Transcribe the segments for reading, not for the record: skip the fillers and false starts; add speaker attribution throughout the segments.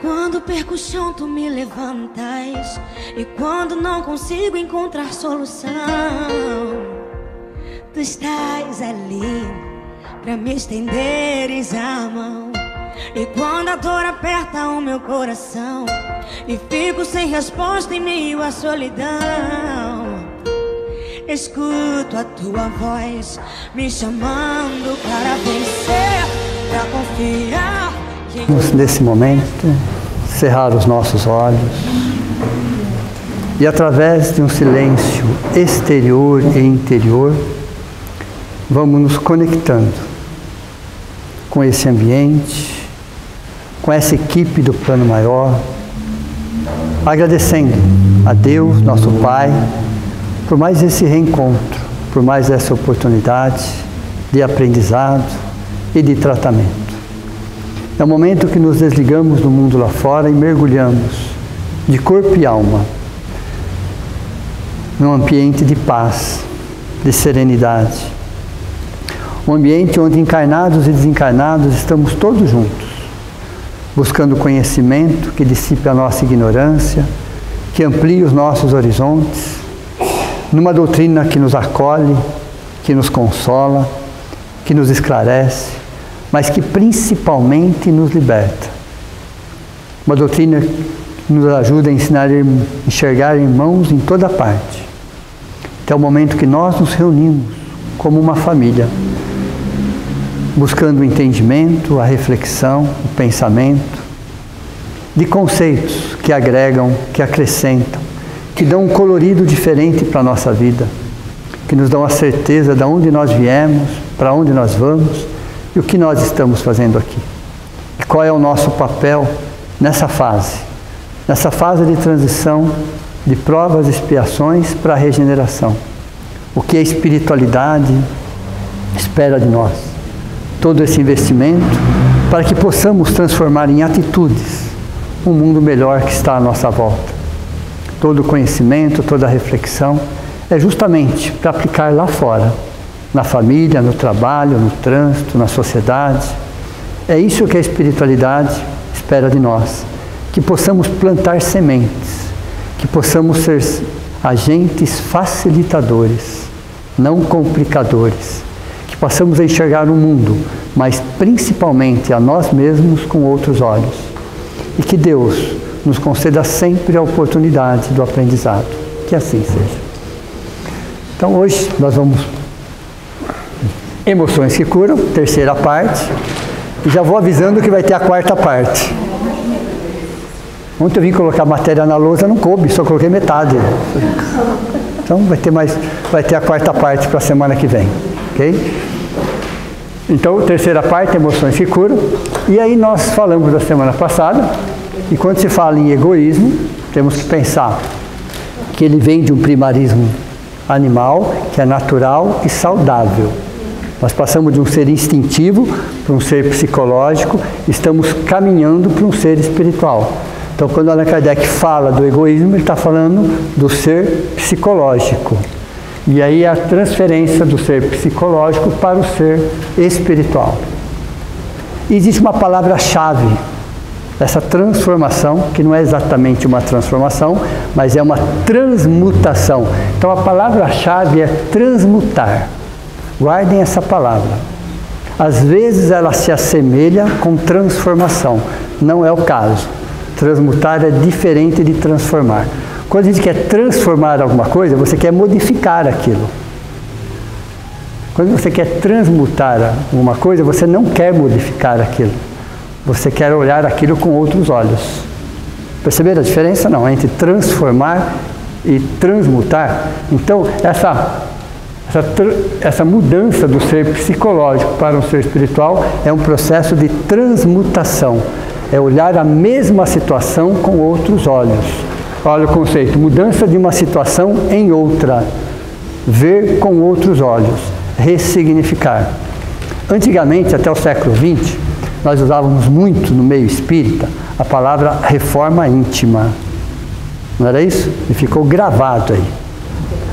Speaker 1: Quando perco o chão, tu me levantas. E quando não consigo encontrar solução, tu estás ali pra me estenderes a mão. E quando a dor aperta o meu coração e fico sem resposta em meio à solidão, escuto a tua voz me chamando para vencer, para confiar.
Speaker 2: Vamos nesse momento cerrar os nossos olhos e, através de um silêncio exterior e interior, vamos nos conectando com esse ambiente, com essa equipe do plano maior, agradecendo a Deus, nosso Pai, por mais esse reencontro, por mais essa oportunidade de aprendizado e de tratamento. É o momento que nos desligamos do mundo lá fora e mergulhamos de corpo e alma num ambiente de paz, de serenidade. Um ambiente onde encarnados e desencarnados estamos todos juntos, buscando conhecimento que dissipe a nossa ignorância, que amplie os nossos horizontes, numa doutrina que nos acolhe, que nos consola, que nos esclarece, mas que principalmente nos liberta. Uma doutrina que nos ajuda a enxergar irmãos em toda parte. Até o momento que nós nos reunimos como uma família, buscando o entendimento, a reflexão, o pensamento, de conceitos que agregam, que acrescentam, que dão um colorido diferente para a nossa vida, que nos dão a certeza de onde nós viemos, para onde nós vamos e o que nós estamos fazendo aqui. E qual é o nosso papel nessa fase de transição, de provas e expiações para a regeneração. O que a espiritualidade espera de nós. Todo esse investimento para que possamos transformar em atitudes um mundo melhor que está à nossa volta. Todo o conhecimento, toda a reflexão é justamente para aplicar lá fora, na família, no trabalho, no trânsito, na sociedade. É isso que a espiritualidade espera de nós, que possamos plantar sementes, que possamos ser agentes facilitadores, não complicadores, que possamos enxergar o mundo, mas principalmente a nós mesmos com outros olhos. E que Deus nos conceda sempre a oportunidade do aprendizado. Que assim seja. Então hoje nós vamos Emoções que Curam, terceira parte, e já vou avisando que vai ter a quarta parte. Ontem eu vim colocar matéria na lousa, não coube, só coloquei metade. Então vai ter a quarta parte para a semana que vem, ok? Então, terceira parte, Emoções que Curam. E aí nós falamos da semana passada, e quando se fala em egoísmo, temos que pensar que ele vem de um primarismo animal, que é natural e saudável. Nós passamos de um ser instintivo para um ser psicológico, estamos caminhando para um ser espiritual. Então, quando Allan Kardec fala do egoísmo, ele está falando do ser psicológico. E aí a transferência do ser psicológico para o ser espiritual. E existe uma palavra-chave dessa transformação, que não é exatamente uma transformação, mas é uma transmutação. Então a palavra-chave é transmutar. Guardem essa palavra. Às vezes ela se assemelha com transformação. Não é o caso. Transmutar é diferente de transformar. Quando a gente quer transformar alguma coisa, você quer modificar aquilo. Quando você quer transmutar alguma coisa, você não quer modificar aquilo. Você quer olhar aquilo com outros olhos. Perceberam a diferença? Não, entre transformar e transmutar. Então, essa mudança do ser psicológico para um ser espiritual é um processo de transmutação. É olhar a mesma situação com outros olhos. Olha o conceito, mudança de uma situação em outra. Ver com outros olhos. Ressignificar. Antigamente, até o século XX, nós usávamos muito no meio espírita a palavra reforma íntima. Não era isso? E ficou gravado aí.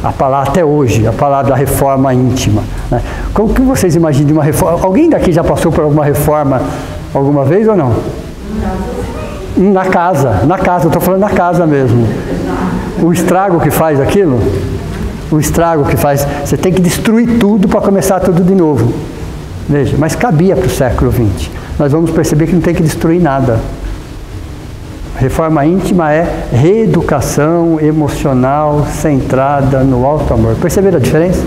Speaker 2: A palavra, até hoje, a palavra reforma íntima. Né? Como que vocês imaginam de uma reforma? Alguém daqui já passou por alguma reforma alguma vez ou não? Na casa, eu estou falando na casa mesmo. O estrago que faz aquilo, você tem que destruir tudo para começar tudo de novo. Veja, mas cabia para o século XX. Nós vamos perceber que não tem que destruir nada. Reforma íntima é reeducação emocional centrada no alto amor. Perceberam a diferença?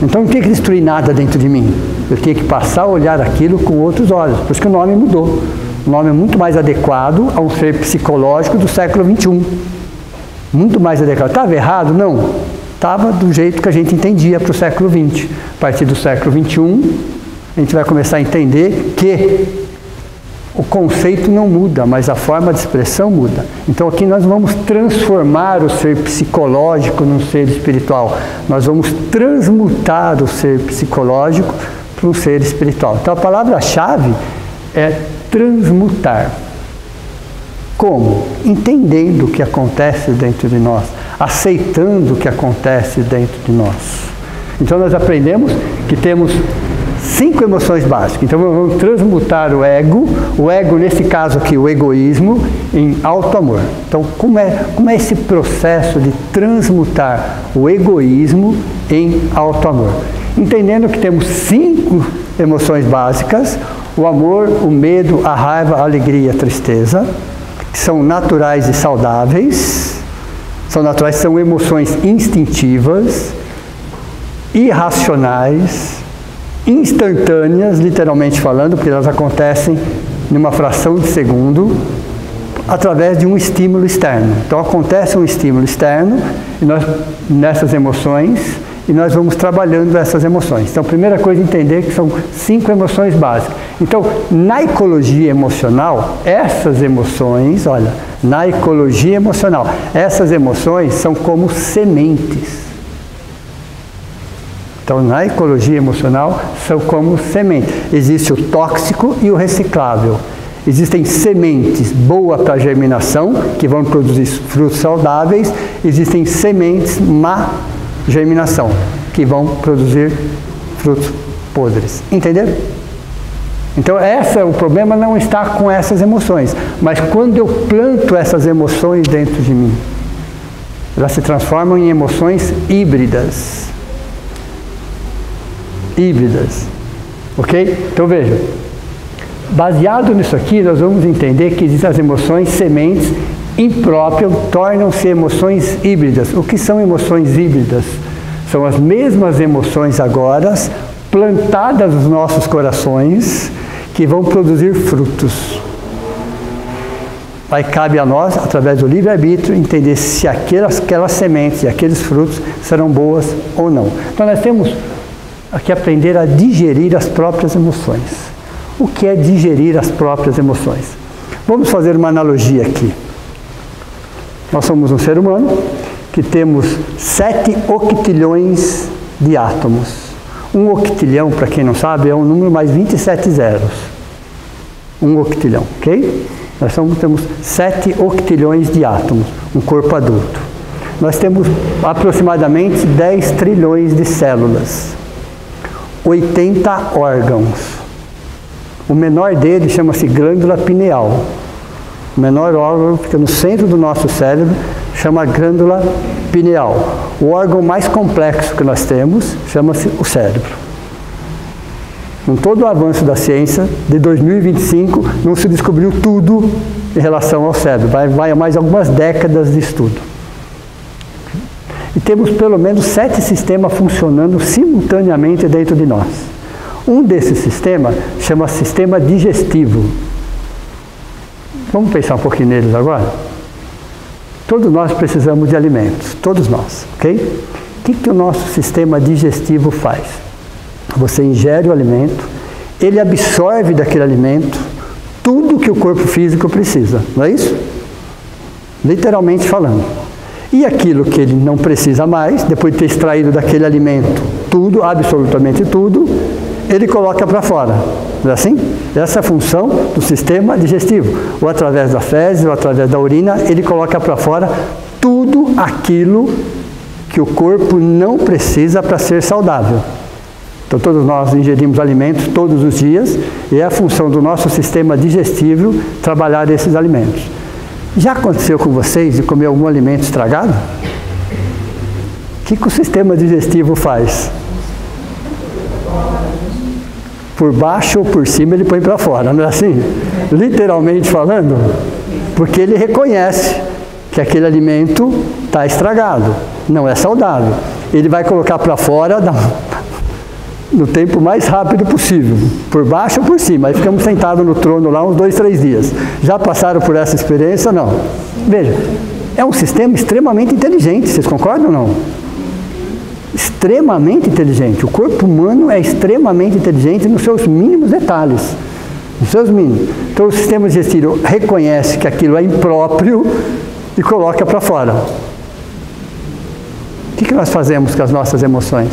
Speaker 2: Então não tem que destruir nada dentro de mim. Eu tenho que passar a olhar aquilo com outros olhos. Por isso que o nome mudou. O nome é muito mais adequado a um ser psicológico do século XXI. Muito mais adequado. Estava errado? Não. Estava do jeito que a gente entendia para o século XX. A partir do século XXI, a gente vai começar a entender que o conceito não muda, mas a forma de expressão muda. Então aqui nós vamos transformar o ser psicológico num ser espiritual. Nós vamos transmutar o ser psicológico para um ser espiritual. Então a palavra-chave é transmutar. Como? Entendendo o que acontece dentro de nós, aceitando o que acontece dentro de nós. Então nós aprendemos que temos 5 emoções básicas. Então vamos transmutar o ego nesse caso aqui, o egoísmo, em auto-amor. Então como é esse processo de transmutar o egoísmo em auto-amor? Entendendo que temos 5 emoções básicas: o amor, o medo, a raiva, a alegria e a tristeza, que são naturais e saudáveis. São emoções instintivas, irracionais, instantâneas, literalmente falando, porque elas acontecem numa fração de segundo, através de um estímulo externo. Então acontece um estímulo externo nessas emoções, e nós vamos trabalhando essas emoções. Então a primeira coisa é entender que são 5 emoções básicas. Então, na ecologia emocional, essas emoções, olha, na ecologia emocional, essas emoções são como sementes. Então, na ecologia emocional, são como sementes. Existe o tóxico e o reciclável. Existem sementes boas para germinação, que vão produzir frutos saudáveis. Existem sementes má germinação, que vão produzir frutos podres. Entenderam? Então, o problema não está com essas emoções, mas quando eu planto essas emoções dentro de mim, elas se transformam em emoções híbridas. Ok? Então veja, baseado nisso aqui, nós vamos entender que existem as emoções sementes impróprias, tornam-se emoções híbridas. O que são emoções híbridas? São as mesmas emoções agora plantadas nos nossos corações, que vão produzir frutos. Aí cabe a nós, através do livre-arbítrio, entender se aquelas sementes e aqueles frutos serão boas ou não. Então nós temos que aprender a digerir as próprias emoções. O que é digerir as próprias emoções? Vamos fazer uma analogia aqui. Nós somos um ser humano que temos 7 octilhões de átomos. Um octilhão, para quem não sabe, é um número mais 27 zeros. Um octilhão, ok? Nós temos 7 octilhões de átomos, um corpo adulto. Nós temos aproximadamente 10 trilhões de células, 80 órgãos. O menor deles chama-se glândula pineal. O menor órgão fica no centro do nosso cérebro, chama glândula pineal. O órgão mais complexo que nós temos chama-se o cérebro. Com todo o avanço da ciência, de 2025, não se descobriu tudo em relação ao cérebro. Vai mais algumas décadas de estudo. E temos pelo menos 7 sistemas funcionando simultaneamente dentro de nós. Um desses sistemas chama sistema digestivo. Vamos pensar um pouquinho neles agora? Todos nós precisamos de alimentos, todos nós, ok? O que o nosso sistema digestivo faz? Você ingere o alimento, ele absorve daquele alimento tudo que o corpo físico precisa, não é isso? Literalmente falando. E aquilo que ele não precisa mais, depois de ter extraído daquele alimento tudo, absolutamente tudo, ele coloca para fora. Não é assim? Essa é a função do sistema digestivo. Ou através das fezes, ou através da urina, ele coloca para fora tudo aquilo que o corpo não precisa para ser saudável. Então todos nós ingerimos alimentos todos os dias e é a função do nosso sistema digestivo trabalhar esses alimentos. Já aconteceu com vocês de comer algum alimento estragado? O que o sistema digestivo faz? Por baixo ou por cima ele põe para fora, não é assim? Literalmente falando, porque ele reconhece que aquele alimento está estragado, não é saudável. Ele vai colocar para fora no tempo mais rápido possível, por baixo ou por cima. Aí ficamos sentados no trono lá uns 2, 3 dias. Já passaram por essa experiência? Não. Veja, é um sistema extremamente inteligente, vocês concordam ou não? Extremamente inteligente. O corpo humano é extremamente inteligente nos seus mínimos detalhes. Nos seus mínimos. Então o sistema digestivo reconhece que aquilo é impróprio e coloca para fora. O que nós fazemos com as nossas emoções?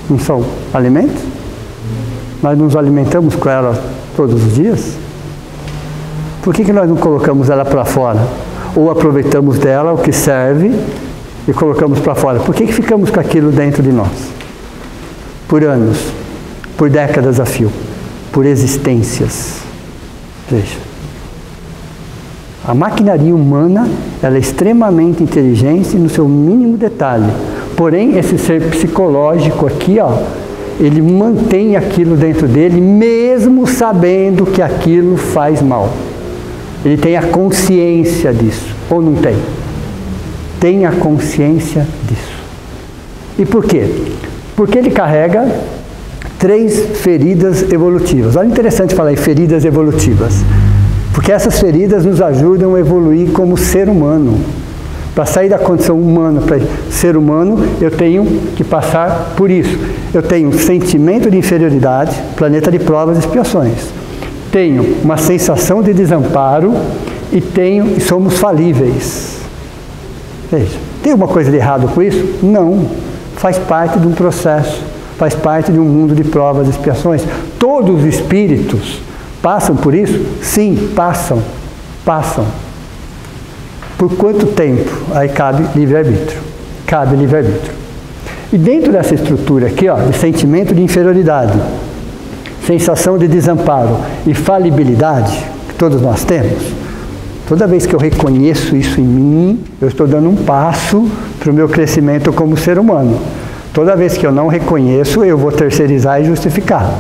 Speaker 2: Não são alimentos? Nós nos alimentamos com elas todos os dias? Por que nós não colocamos ela para fora? Ou aproveitamos dela o que serve e colocamos para fora? Por que ficamos com aquilo dentro de nós? Por anos, por décadas a fio, por existências. Veja. A maquinaria humana, ela é extremamente inteligente no seu mínimo detalhe. Porém, esse ser psicológico aqui, ó, ele mantém aquilo dentro dele, mesmo sabendo que aquilo faz mal. Ele tem a consciência disso, ou não tem? Tem a consciência disso. E por quê? Porque ele carrega 3 feridas evolutivas. Olha, interessante falar em feridas evolutivas. Porque essas feridas nos ajudam a evoluir como ser humano. Para sair da condição humana para ser humano, eu tenho que passar por isso. Eu tenho um sentimento de inferioridade, planeta de provas e expiações. Tenho uma sensação de desamparo e somos falíveis. Veja, tem alguma coisa de errado com isso? Não. Faz parte de um processo, faz parte de um mundo de provas e expiações. Todos os espíritos passam por isso? Sim, passam. Por quanto tempo? Aí cabe livre-arbítrio. Cabe livre-arbítrio. E dentro dessa estrutura aqui, ó, de sentimento de inferioridade, sensação de desamparo e falibilidade, que todos nós temos, toda vez que eu reconheço isso em mim, eu estou dando um passo para o meu crescimento como ser humano. Toda vez que eu não reconheço, eu vou terceirizar e justificar.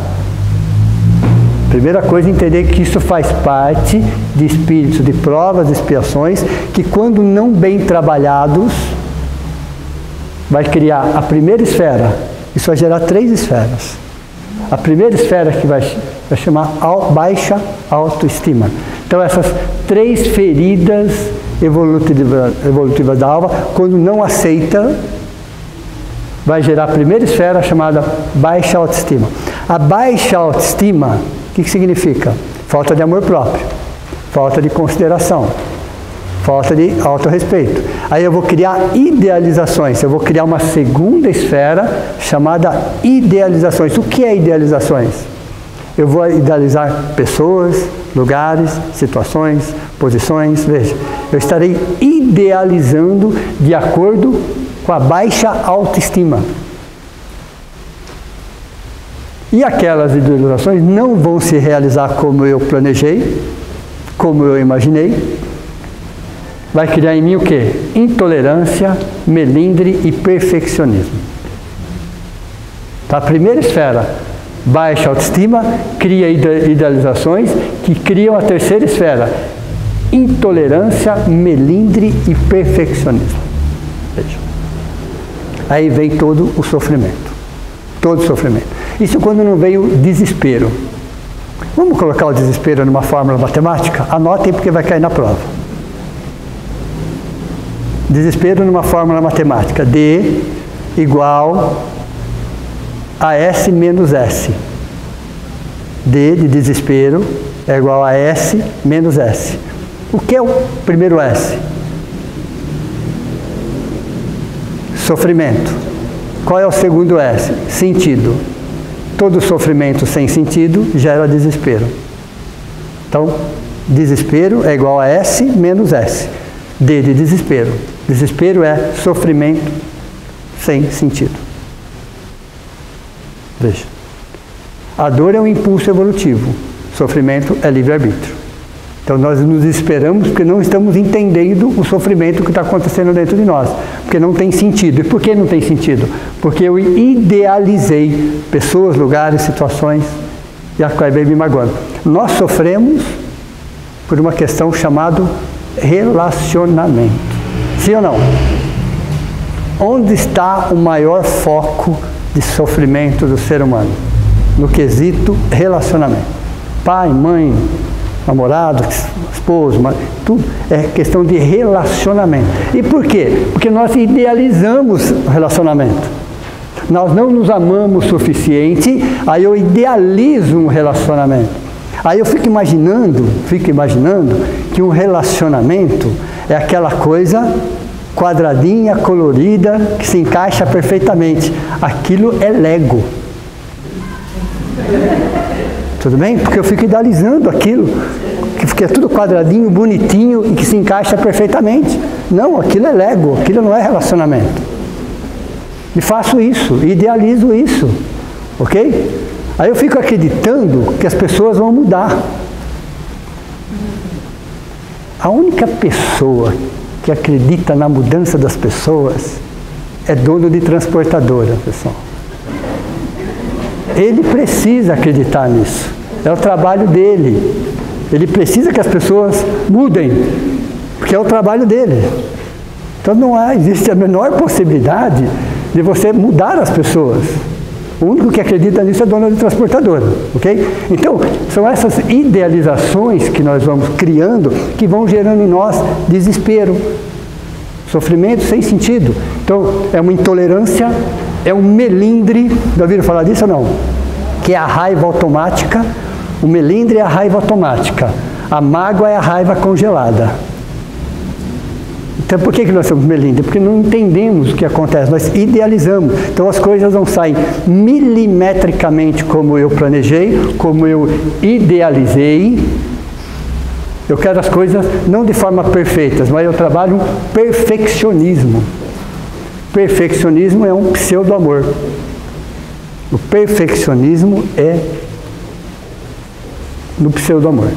Speaker 2: Primeira coisa, entender que isso faz parte de espíritos de provas e expiações, que quando não bem trabalhados, vai criar a primeira esfera. Isso vai gerar 3 esferas. A primeira esfera que vai chamar baixa autoestima. Então essas 3 feridas evolutivas da alma, quando não aceita, vai gerar a primeira esfera chamada baixa autoestima. A baixa autoestima, o que significa? Falta de amor próprio, falta de consideração, falta de autorrespeito. Aí eu vou criar idealizações, eu vou criar uma segunda esfera chamada idealizações. O que é idealizações? Eu vou idealizar pessoas, lugares, situações, posições. Veja, eu estarei idealizando de acordo com a baixa autoestima. E aquelas idealizações não vão se realizar como eu planejei, como eu imaginei. Vai criar em mim o quê? Intolerância, melindre e perfeccionismo. Tá? A primeira esfera, baixa autoestima, cria idealizações que criam a terceira esfera, intolerância, melindre e perfeccionismo. Veja. Aí vem todo o sofrimento. Todo o sofrimento. Isso quando não veio o desespero. Vamos colocar o desespero numa fórmula matemática? Anotem porque vai cair na prova. Desespero numa fórmula matemática. D igual a S menos S. D de desespero é igual a S menos S. O que é o primeiro S? Sofrimento. Qual é o segundo S? Sentido. Todo sofrimento sem sentido gera desespero. Então, desespero é igual a S menos S. D de desespero. Desespero é sofrimento sem sentido. Veja. A dor é um impulso evolutivo. Sofrimento é livre-arbítrio. Então nós nos esperamos porque não estamos entendendo o sofrimento que está acontecendo dentro de nós. Porque não tem sentido. E por que não tem sentido? Porque eu idealizei pessoas, lugares, situações e acabei me magoando. Nós sofremos por uma questão chamada relacionamento. Sim ou não? Onde está o maior foco de sofrimento do ser humano? No quesito relacionamento. Pai, mãe, namorado, esposo, tudo é questão de relacionamento. E por quê? Porque nós idealizamos o relacionamento. Nós não nos amamos o suficiente, aí eu idealizo um relacionamento. Aí eu fico imaginando que um relacionamento é aquela coisa quadradinha, colorida, que se encaixa perfeitamente. Aquilo é Lego. Tudo bem? Porque eu fico idealizando aquilo, que é tudo quadradinho, bonitinho e que se encaixa perfeitamente. Não, aquilo é Lego, aquilo não é relacionamento. E faço isso, idealizo isso, ok? Aí eu fico acreditando que as pessoas vão mudar. A única pessoa que acredita na mudança das pessoas é dono de transportadora, pessoal. Ele precisa acreditar nisso. É o trabalho dele. Ele precisa que as pessoas mudem, porque é o trabalho dele. Então não existe a menor possibilidade de você mudar as pessoas. O único que acredita nisso é dono de transportadora, ok? Então, são essas idealizações que nós vamos criando que vão gerando em nós desespero, sofrimento sem sentido. Então, é uma intolerância, é um melindre, já ouviram falar disso ou não? Que é a raiva automática. O melindre é a raiva automática. A mágoa é a raiva congelada. Então, por que nós somos melindre? Porque não entendemos o que acontece, nós idealizamos. Então, as coisas não saem milimetricamente como eu planejei, como eu idealizei. Eu quero as coisas não de forma perfeitas, mas eu trabalho um perfeccionismo. Perfeccionismo é um pseudo-amor. O perfeccionismo é no pseudo-amor.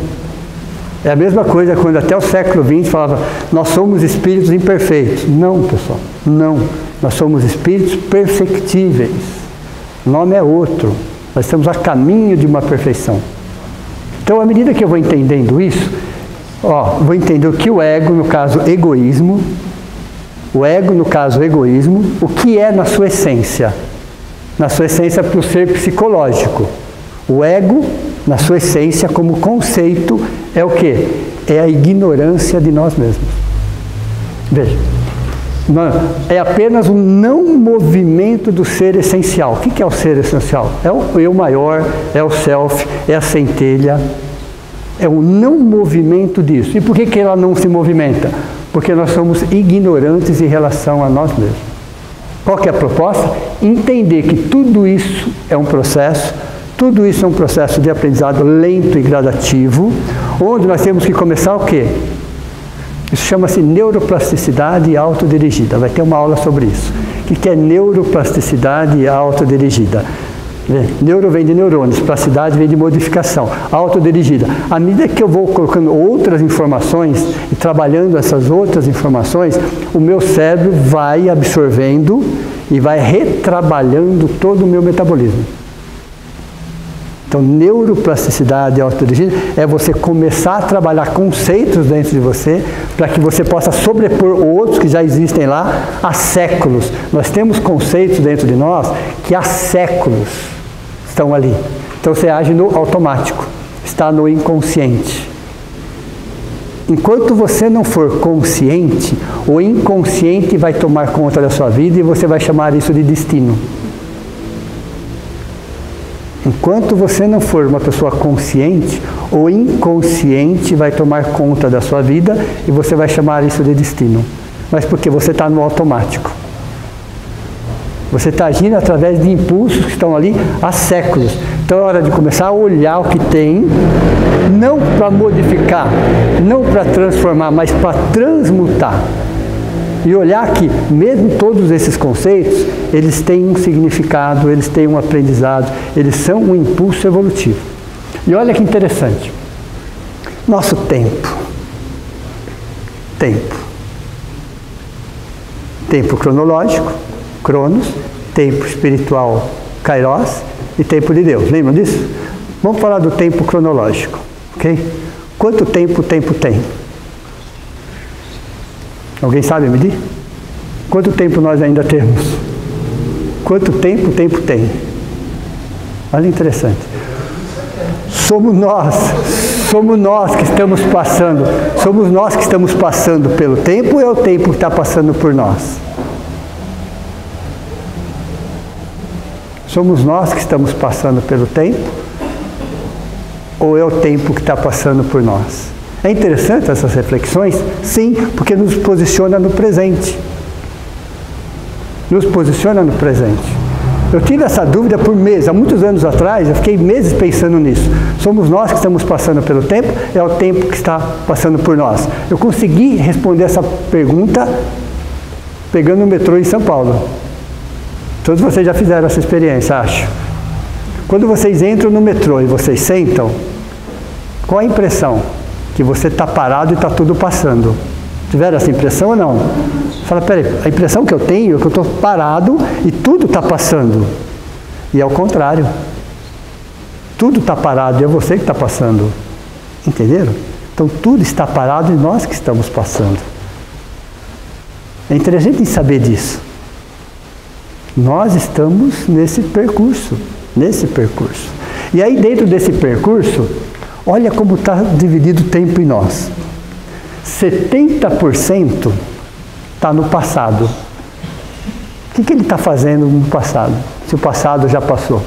Speaker 2: É a mesma coisa quando até o século XX falava, nós somos espíritos imperfeitos. Não, pessoal, não. Nós somos espíritos perfectíveis. O nome é outro. Nós estamos a caminho de uma perfeição. Então, à medida que eu vou entendendo isso, vou entender o que o ego, no caso egoísmo, o que é na sua essência? Na sua essência para o ser psicológico. O ego, na sua essência, como conceito, é o quê? É a ignorância de nós mesmos. Veja, é apenas um não movimento do ser essencial. O que é o ser essencial? É o eu maior, é o self, é a centelha. É o não movimento disso. E por que ela não se movimenta? Porque nós somos ignorantes em relação a nós mesmos. Qual que é a proposta? Entender que tudo isso é um processo, tudo isso é um processo de aprendizado lento e gradativo, onde nós temos que começar o quê? Isso chama-se neuroplasticidade autodirigida. Vai ter uma aula sobre isso. O que é neuroplasticidade autodirigida? Neuro vem de neurônios, plasticidade vem de modificação, autodirigida. À medida que eu vou colocando outras informações e trabalhando essas outras informações, o meu cérebro vai absorvendo e vai retrabalhando todo o meu metabolismo. Então, neuroplasticidade autodirigida é você começar a trabalhar conceitos dentro de você para que você possa sobrepor outros que já existem lá há séculos. Nós temos conceitos dentro de nós que há séculos estão ali. Então você age no automático, está no inconsciente. Enquanto você não for consciente, o inconsciente vai tomar conta da sua vida e você vai chamar isso de destino. Enquanto você não for uma pessoa consciente, o inconsciente vai tomar conta da sua vida e você vai chamar isso de destino. Mas porque você está no automático. Você está agindo através de impulsos que estão ali há séculos. Então é hora de começar a olhar o que tem, não para modificar, não para transformar, mas para transmutar. E olhar que, mesmo todos esses conceitos, eles têm um significado, eles têm um aprendizado, eles são um impulso evolutivo. E olha que interessante. Nosso tempo. Tempo cronológico, Cronos, tempo espiritual, Kairos, e tempo de Deus. Lembram disso? Vamos falar do tempo cronológico, ok? Quanto tempo o tempo tem? Alguém sabe medir? Quanto tempo nós ainda temos? Quanto tempo o tempo tem? Olha, interessante. Somos nós que estamos passando pelo tempo, ou é o tempo que está passando por nós? Somos nós que estamos passando pelo tempo, ou é o tempo que está passando por nós? É interessante essas reflexões? Sim, porque nos posiciona no presente. Nos posiciona no presente. Eu tive essa dúvida por meses, há muitos anos atrás, eu fiquei meses pensando nisso. Somos nós que estamos passando pelo tempo, é o tempo que está passando por nós? Eu consegui responder essa pergunta pegando o metrô em São Paulo. Todos vocês já fizeram essa experiência, acho. Quando vocês entram no metrô e vocês sentam, qual a impressão? Que você está parado e está tudo passando. Tiveram essa impressão ou não? Fala, peraí, a impressão que eu tenho é que eu estou parado e tudo está passando. E é o contrário. Tudo está parado e é você que está passando. Entenderam? Então tudo está parado e nós que estamos passando. É interessante saber disso. Nós estamos nesse percurso. E aí dentro desse percurso, olha como está dividido o tempo em nós. 70% está no passado. O que ele está fazendo no passado? Se o passado já passou.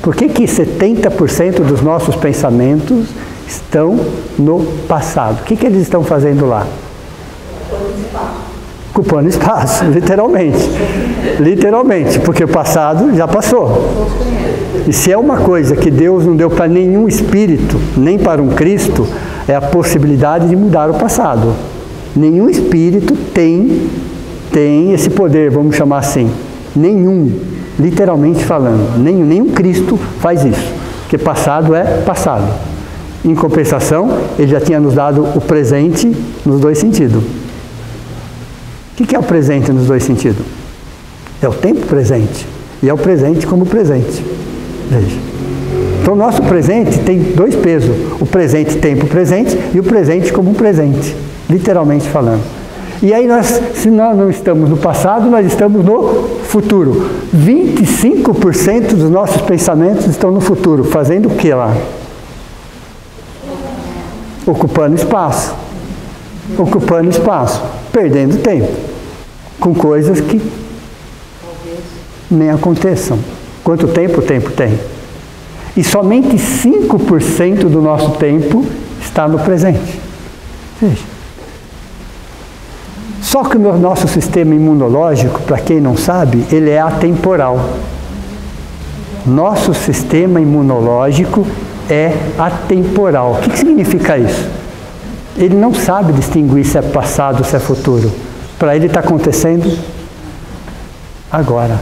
Speaker 2: Por que 70% dos nossos pensamentos estão no passado? O que eles estão fazendo lá? Ocupando espaço, literalmente, porque o passado já passou. E se é uma coisa que Deus não deu para nenhum espírito, nem para um Cristo, é a possibilidade de mudar o passado. Nenhum espírito tem esse poder, vamos chamar assim. Nenhum, literalmente falando. Nenhum Cristo faz isso, porque passado é passado. Em compensação, ele já tinha nos dado o presente nos dois sentidos. O que é o presente nos dois sentidos? É o tempo presente. E é o presente como presente. Veja. Então, o nosso presente tem dois pesos. O presente, tempo presente, e o presente como um presente. Literalmente falando. E aí, se nós não estamos no passado, nós estamos no futuro. 25% dos nossos pensamentos estão no futuro. Fazendo o que lá? Ocupando espaço. Perdendo tempo. Com coisas que nem aconteçam. Quanto tempo o tempo tem? E somente 5% do nosso tempo está no presente. Veja. Só que o nosso sistema imunológico, para quem não sabe, ele é atemporal. Nosso sistema imunológico é atemporal. O que significa isso? Ele não sabe distinguir se é passado ou se é futuro. Para ele está acontecendo agora.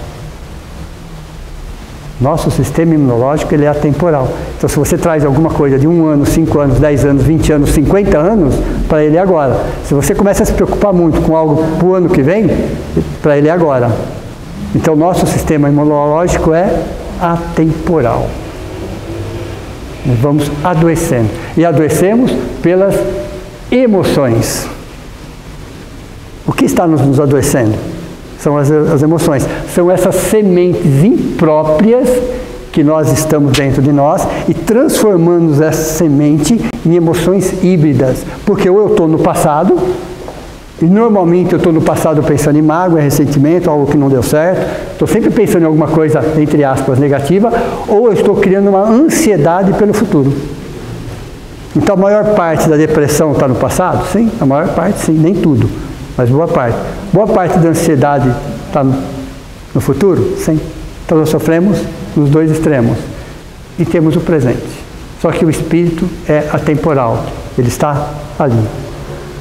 Speaker 2: Nosso sistema imunológico ele é atemporal. Então, se você traz alguma coisa de 1 ano, 5 anos, 10 anos, 20 anos, 50 anos, para ele é agora. Se você começa a se preocupar muito com algo para o ano que vem, para ele é agora. Então, nosso sistema imunológico é atemporal. Nós vamos adoecendo. E adoecemos pelas emoções. O que está nos adoecendo? São as emoções. São essas sementes impróprias que nós estamos dentro de nós e transformamos essa semente em emoções híbridas. Porque ou eu estou no passado, e normalmente eu estou no passado pensando em mágoa, ressentimento, algo que não deu certo, estou sempre pensando em alguma coisa, entre aspas, negativa, ou eu estou criando uma ansiedade pelo futuro. Então a maior parte da depressão está no passado? Sim, a maior parte sim, nem tudo, mas boa parte. Boa parte da ansiedade está no futuro? Sim. Então nós sofremos nos dois extremos e temos o presente. Só que o espírito é atemporal, ele está ali,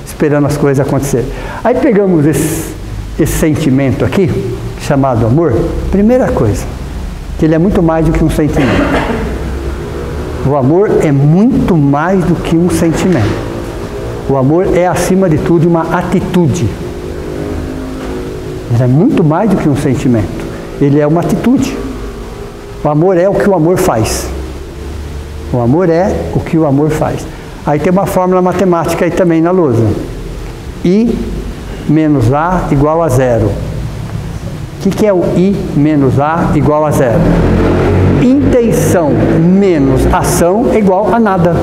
Speaker 2: esperando as coisas acontecerem. Aí pegamos esse sentimento aqui, chamado amor, primeira coisa, que ele é muito mais do que um sentimento. O amor é muito mais do que um sentimento. O amor é, acima de tudo, uma atitude. Ele é muito mais do que um sentimento. Ele é uma atitude. O amor é o que o amor faz. O amor é o que o amor faz. Aí tem uma fórmula matemática aí também na lousa. I menos A igual a zero. O que é o I menos A igual a zero? Intenção menos ação é igual a nada.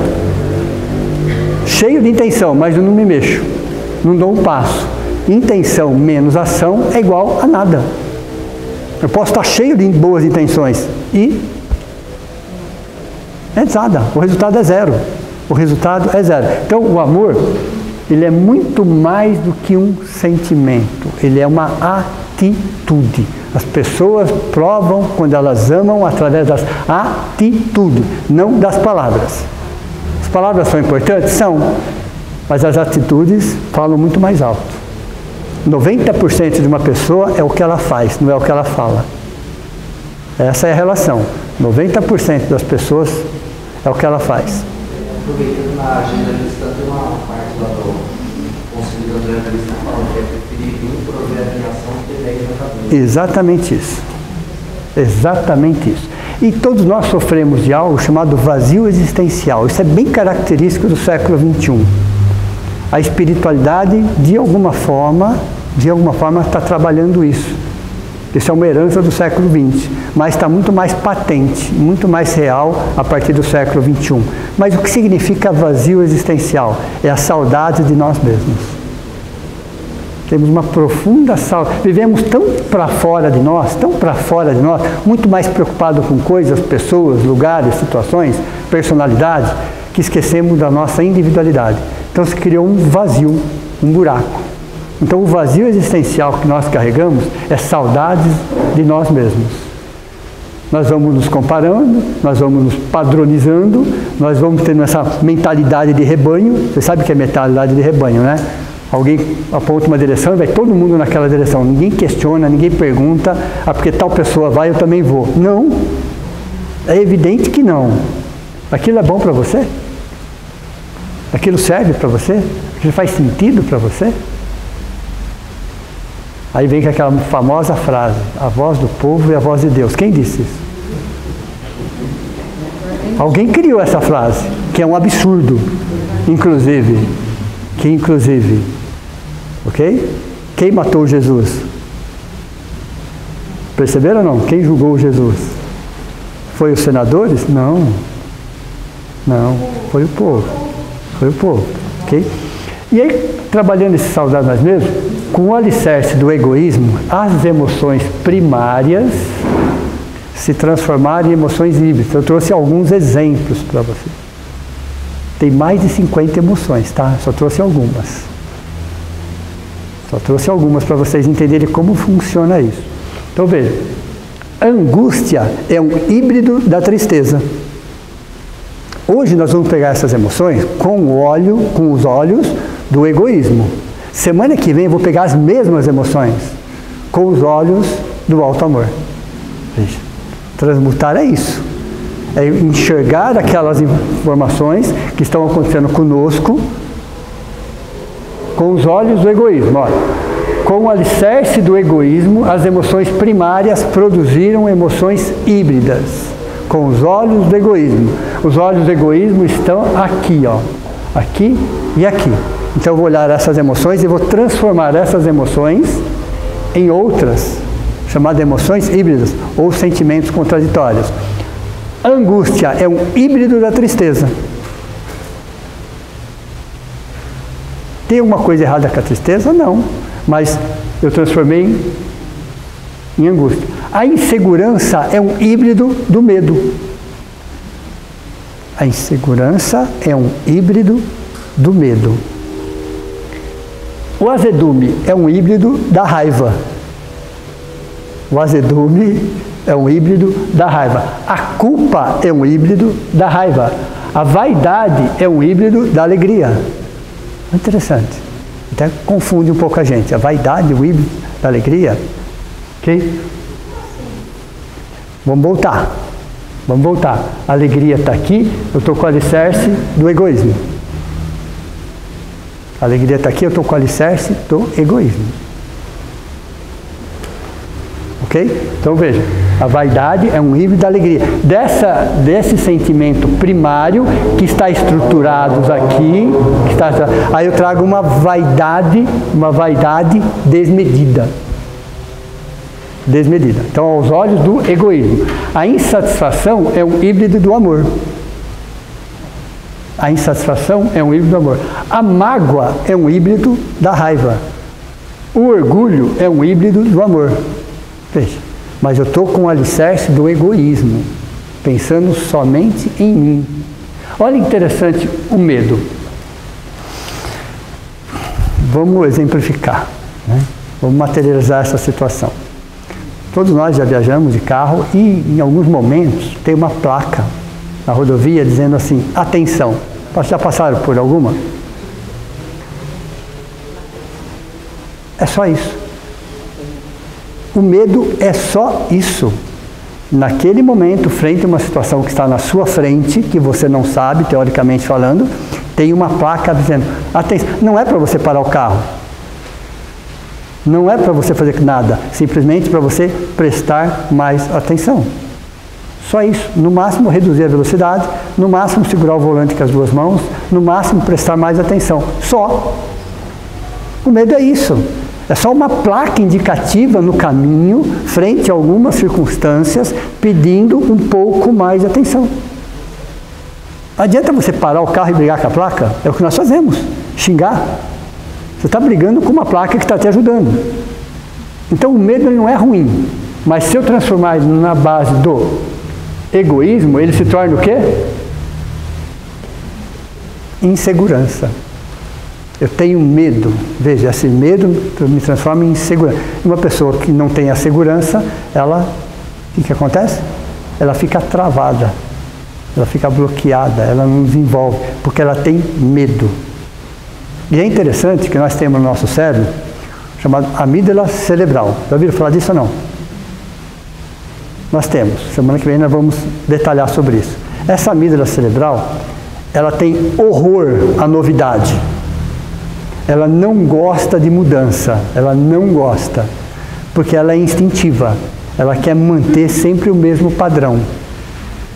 Speaker 2: Cheio de intenção, mas eu não me mexo. Não dou um passo. Intenção menos ação é igual a nada. Eu posso estar cheio de boas intenções e é nada. O resultado é zero. O resultado é zero. Então, o amor, ele é muito mais do que um sentimento. Ele é uma atitude. As pessoas provam quando elas amam através das atitudes, não das palavras. As palavras são importantes? São. Mas as atitudes falam muito mais alto. 90% de uma pessoa é o que ela faz, não é o que ela fala. Essa é a relação. 90% das pessoas é o que ela faz.
Speaker 3: Aproveitando na agenda cristã, tem uma parte lá do Conselho André Cristã falando que é preferível prover em ação que 10 na cabeça.
Speaker 2: Exatamente isso. Exatamente isso. E todos nós sofremos de algo chamado vazio existencial. Isso é bem característico do século XXI. A espiritualidade, de alguma forma está trabalhando isso. Isso é uma herança do século XX, mas está muito mais patente, muito mais real a partir do século XXI. Mas o que significa vazio existencial? É a saudade de nós mesmos. Temos uma profunda saudade. Vivemos tão para fora de nós, muito mais preocupados com coisas, pessoas, lugares, situações, personalidades, que esquecemos da nossa individualidade. Então se criou um vazio, um buraco. Então o vazio existencial que nós carregamos é saudades de nós mesmos. Nós vamos nos comparando, nós vamos nos padronizando, nós vamos tendo essa mentalidade de rebanho. Você sabe o que é mentalidade de rebanho, né? Alguém aponta uma direção e vai todo mundo naquela direção. Ninguém questiona, ninguém pergunta, porque tal pessoa vai, eu também vou. Não. É evidente que não. Aquilo é bom para você? Aquilo serve para você? Aquilo faz sentido para você? Aí vem com aquela famosa frase, a voz do povo e a voz de Deus. Quem disse isso? Alguém criou essa frase, que é um absurdo, inclusive, ok? Quem matou Jesus? Perceberam ou não? Quem julgou Jesus? Foi os senadores? Não, foi o povo. Foi o povo, ok? E aí, trabalhando esse saudade nós mesmos, com o alicerce do egoísmo, as emoções primárias se transformaram em emoções híbridas. Eu trouxe alguns exemplos para você. Tem mais de 50 emoções, tá? Só trouxe algumas. Só trouxe algumas para vocês entenderem como funciona isso. Então veja, a angústia é um híbrido da tristeza. Hoje nós vamos pegar essas emoções com os olhos do egoísmo. Semana que vem eu vou pegar as mesmas emoções com os olhos do alto amor. Veja, transmutar é isso. É enxergar aquelas informações que estão acontecendo conosco com os olhos do egoísmo. Olha, com o alicerce do egoísmo, as emoções primárias produziram emoções híbridas. Com os olhos do egoísmo. Os olhos do egoísmo estão aqui, ó. Aqui e aqui. Então eu vou olhar essas emoções e vou transformar essas emoções em outras, chamadas emoções híbridas, ou sentimentos contraditórios. A angústia é um híbrido da tristeza. Tem alguma coisa errada com a tristeza? Não. Mas eu transformei em angústia. A insegurança é um híbrido do medo. A insegurança é um híbrido do medo. O azedume é um híbrido da raiva. O azedume é um híbrido da raiva. A culpa é um híbrido da raiva. A vaidade é um híbrido da alegria. Interessante. Até confunde um pouco a gente. A vaidade, o híbrido da alegria? Ok? Vamos voltar. A alegria está aqui, eu estou com o alicerce do egoísmo. A alegria está aqui, eu estou com o alicerce do egoísmo. Ok? Então veja, a vaidade é um híbrido da alegria. Desse sentimento primário que está estruturado aqui, aí eu trago uma vaidade desmedida. Então, aos olhos do egoísmo. A insatisfação é um híbrido do amor. A mágoa é um híbrido da raiva. O orgulho é um híbrido do amor. Veja, mas eu estou com o alicerce do egoísmo, pensando somente em mim. Olha interessante o medo. Vamos exemplificar, né? Vamos materializar essa situação. Todos nós já viajamos de carro e em alguns momentos tem uma placa na rodovia dizendo assim, atenção. Já passaram por alguma? É só isso. O medo é só isso. Naquele momento, frente a uma situação que está na sua frente, que você não sabe, teoricamente falando, tem uma placa dizendo, atenção, não é para você parar o carro. Não é para você fazer nada, simplesmente para você prestar mais atenção. Só isso. No máximo, reduzir a velocidade, no máximo, segurar o volante com as duas mãos, no máximo, prestar mais atenção. Só. O medo é isso. É só uma placa indicativa no caminho, frente a algumas circunstâncias, pedindo um pouco mais de atenção. Não adianta você parar o carro e brigar com a placa, é o que nós fazemos, xingar. Você está brigando com uma placa que está te ajudando. Então o medo ele não é ruim, mas se eu transformar ele na base do egoísmo, ele se torna o quê? Insegurança. Eu tenho medo. Veja, esse medo me transforma em insegurança. Uma pessoa que não tem a segurança, ela, o que acontece? Ela fica travada, ela fica bloqueada, ela não desenvolve, porque ela tem medo. E é interessante que nós temos no nosso cérebro, chamado amígdala cerebral. Já ouviram falar disso ou não? Nós temos. Semana que vem nós vamos detalhar sobre isso. Essa amígdala cerebral, ela tem horror à novidade. Ela não gosta de mudança. Ela não gosta. Porque ela é instintiva. Ela quer manter sempre o mesmo padrão.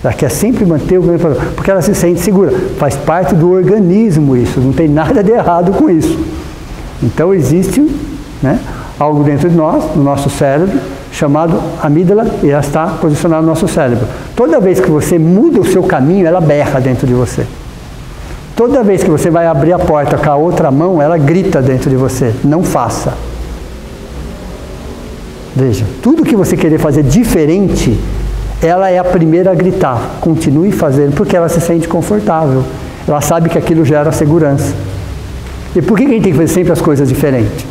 Speaker 2: Ela quer sempre manter o mesmo padrão, porque ela se sente segura. Faz parte do organismo isso, não tem nada de errado com isso. Então existe, né, algo dentro de nós, no nosso cérebro, chamado amígdala, e ela está posicionada no nosso cérebro. Toda vez que você muda o seu caminho, ela berra dentro de você. Toda vez que você vai abrir a porta com a outra mão, ela grita dentro de você. Não faça. Veja, tudo que você querer fazer diferente, ela é a primeira a gritar, continue fazendo, porque ela se sente confortável. Ela sabe que aquilo gera segurança. E por que a gente tem que fazer sempre as coisas diferentes?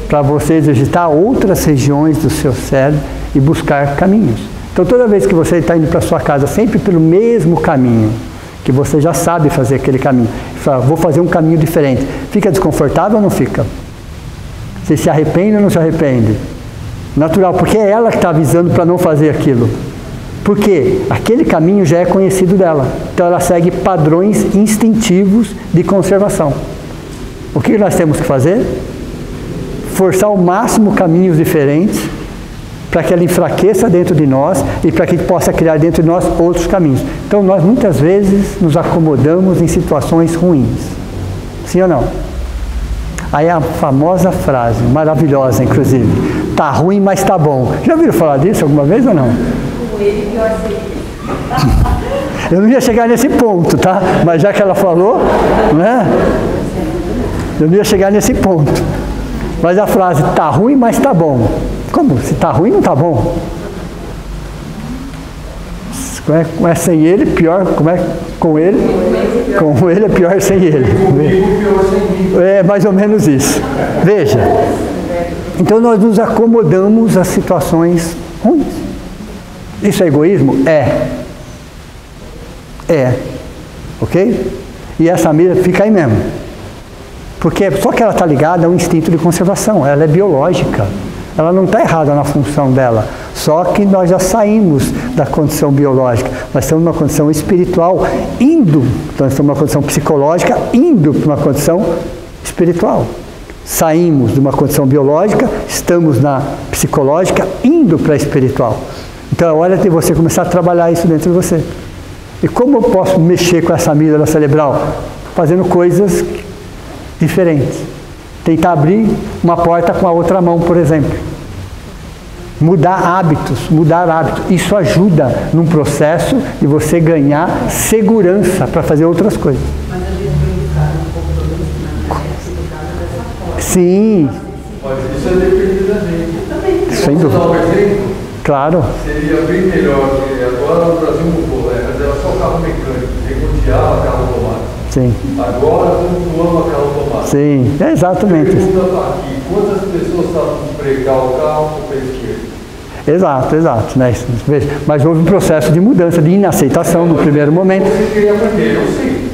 Speaker 2: Para você exercitar outras regiões do seu cérebro e buscar caminhos. Então toda vez que você está indo para a sua casa, sempre pelo mesmo caminho, que você já sabe fazer aquele caminho, fala, vou fazer um caminho diferente. Fica desconfortável ou não fica? Você se arrepende ou não se arrepende? Natural, porque é ela que está avisando para não fazer aquilo. Porque aquele caminho já é conhecido dela. Então ela segue padrões instintivos de conservação. O que nós temos que fazer? Forçar ao máximo caminhos diferentes para que ela enfraqueça dentro de nós e para que a gente possa criar dentro de nós outros caminhos. Então nós muitas vezes nos acomodamos em situações ruins. Sim ou não? Aí a famosa frase, maravilhosa inclusive, tá ruim, mas tá bom. Já ouviram falar disso alguma vez ou não?
Speaker 4: Com ele, pior seria.
Speaker 2: Eu não ia chegar nesse ponto, tá? Mas já que ela falou, né? Eu não ia chegar nesse ponto. Mas a frase, tá ruim, mas tá bom. Como? Se tá ruim, não tá bom. Como é sem ele, pior. Como é com ele? Com ele é pior sem ele. É mais ou menos isso. Veja. Então nós nos acomodamos às situações ruins. Isso é egoísmo? É. É. Ok? E essa mira fica aí mesmo. Porque só que ela está ligada a um instinto de conservação, ela é biológica. Ela não está errada na função dela, só que nós já saímos da condição biológica. Nós estamos numa condição espiritual indo, então nós estamos numa condição psicológica indo para uma condição espiritual. Saímos de uma condição biológica, estamos na psicológica indo para a espiritual. Então é hora de você começar a trabalhar isso dentro de você. E como eu posso mexer com essa amígdala cerebral? Fazendo coisas diferentes. Tentar abrir uma porta com a outra mão, por exemplo. Mudar hábitos. Isso ajuda num processo de você ganhar segurança para fazer outras coisas.
Speaker 4: Mas a gente vai um pouco problema dessa forma.
Speaker 2: Sim.
Speaker 5: Mas isso é depender da gente.
Speaker 2: Sem dúvida.
Speaker 5: Vamos dar um exemplo?
Speaker 2: Claro.
Speaker 5: Seria bem melhor, que agora o Brasil mudou, né? Mas era só carro mecânico, remodeava carro automático.
Speaker 2: Sim.
Speaker 5: Agora todo mundo ama carro automático.
Speaker 2: Sim, é exatamente isso.
Speaker 5: Pergunta aqui, quantas pessoas estavam com frear o carro com o pé esquerdo?
Speaker 2: Exato, né? Mas houve um processo de mudança, de inaceitação no primeiro momento.
Speaker 5: Você queria aprender, eu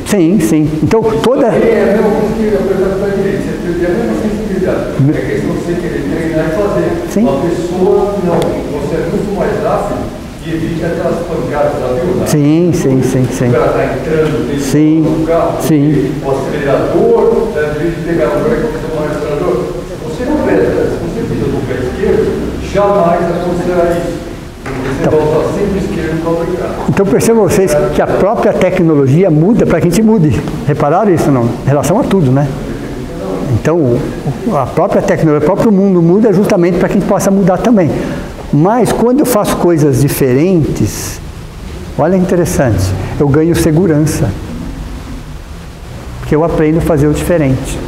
Speaker 5: sei.
Speaker 2: Sim. Então toda...
Speaker 5: É a mesma coisa que apertar o pé direito, você tem a mesma sensibilidade. É questão de você querer treinar e fazer.
Speaker 2: Sim.
Speaker 5: Uma pessoa, não, você é muito mais rápido e evita aquelas pancadas, já viu? Né?
Speaker 2: Sim.
Speaker 5: O cara está entrando dentro
Speaker 2: Sim.
Speaker 5: do carro,
Speaker 2: Sim.
Speaker 5: o acelerador, em vez de pegar o breque, você não é acelerador. Você não pesa, se você pisa do pé esquerdo, jamais acontecerá isso. Você volta sempre esquerdo para o carro.
Speaker 2: Então percebam vocês que a própria tecnologia muda para que a gente mude. Repararam isso não? Em relação a tudo, né? Então a própria tecnologia, o próprio mundo muda justamente para que a gente possa mudar também. Mas quando eu faço coisas diferentes, olha que interessante, eu ganho segurança. Porque eu aprendo a fazer o diferente.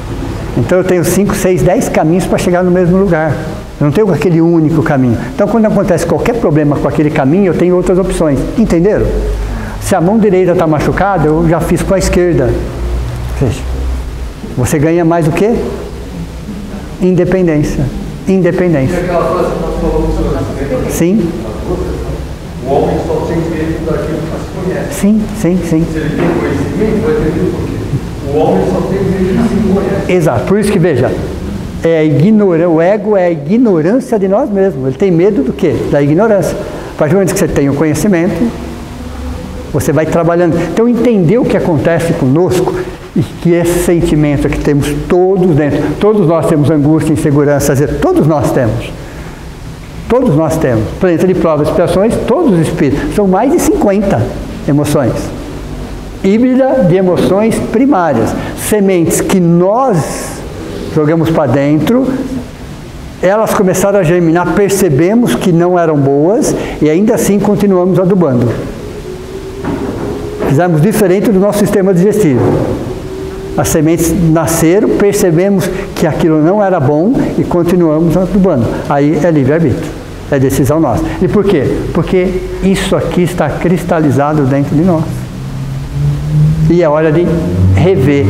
Speaker 2: Então eu tenho 5, 6, 10 caminhos para chegar no mesmo lugar. Eu não tenho aquele único caminho. Então quando acontece qualquer problema com aquele caminho, eu tenho outras opções. Entenderam? Se a mão direita está machucada, eu já fiz com a esquerda. Veja. Você ganha mais o quê? Independência.
Speaker 5: E aquela frase que nós falamos antes,
Speaker 2: Sim.
Speaker 5: O homem só tem medo daquilo que se conhece.
Speaker 2: Sim.
Speaker 5: Se ele tem conhecimento, vai ter medo por quê? O homem só tem medo de se conhece.
Speaker 2: Exato. Por isso que, veja, o ego é a ignorância de nós mesmos. Ele tem medo do quê? Da ignorância. A partir do momento que você tem o conhecimento, você vai trabalhando. Então, entender o que acontece conosco e que esse sentimento que temos todos dentro, todos nós temos angústia, insegurança, todos nós temos. Todos nós temos. Planeta de provas e expiações, todos os espíritos. São mais de 50 emoções. Híbrida de emoções primárias. Sementes que nós jogamos para dentro, elas começaram a germinar, percebemos que não eram boas e ainda assim continuamos adubando. Fizemos diferente do nosso sistema digestivo. As sementes nasceram, percebemos que aquilo não era bom e continuamos adubando. Aí é livre-arbítrio, é decisão nossa. E por quê? Porque isso aqui está cristalizado dentro de nós. E é hora de rever,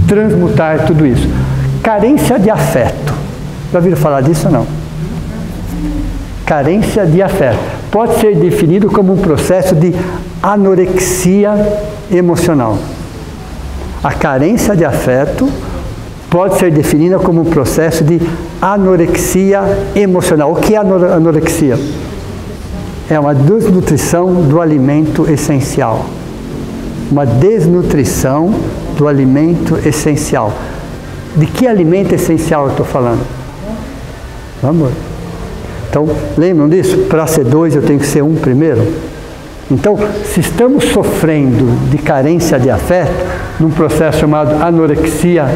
Speaker 2: transmutar tudo isso. Carência de afeto. Já ouviram falar disso ou não? Carência de afeto. Pode ser definido como um processo de anorexia emocional. A carência de afeto pode ser definida como um processo de anorexia emocional. O que é anorexia? É uma desnutrição do alimento essencial. Uma desnutrição do alimento essencial. De que alimento essencial eu estou falando? Amor. Então, lembram disso? Para ser 2 eu tenho que ser 1 primeiro? Então, se estamos sofrendo de carência de afeto, num processo chamado anorexia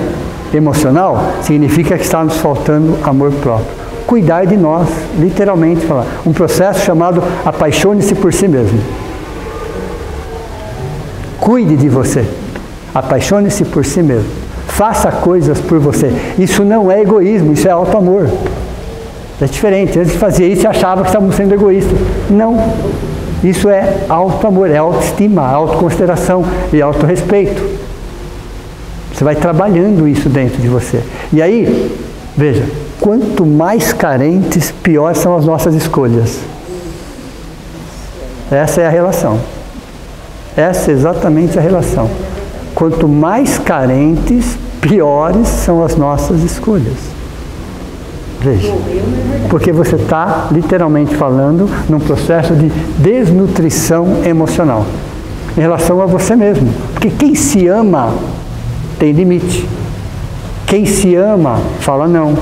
Speaker 2: emocional, significa que está nos faltando amor próprio. Cuidar de nós, literalmente falar. Um processo chamado apaixone-se por si mesmo. Cuide de você. Apaixone-se por si mesmo. Faça coisas por você. Isso não é egoísmo, isso é auto-amor. É diferente. Antes de fazer isso, você achava que estávamos sendo egoístas. Não. Isso é auto-amor, é autoestima, autoconsideração e autorrespeito. Você vai trabalhando isso dentro de você. E aí, veja, quanto mais carentes, piores são as nossas escolhas. Essa é a relação. Essa é exatamente a relação. Quanto mais carentes, piores são as nossas escolhas. Veja, porque você está literalmente falando num processo de desnutrição emocional em relação a você mesmo. Porque quem se ama tem limite. Quem se ama fala não.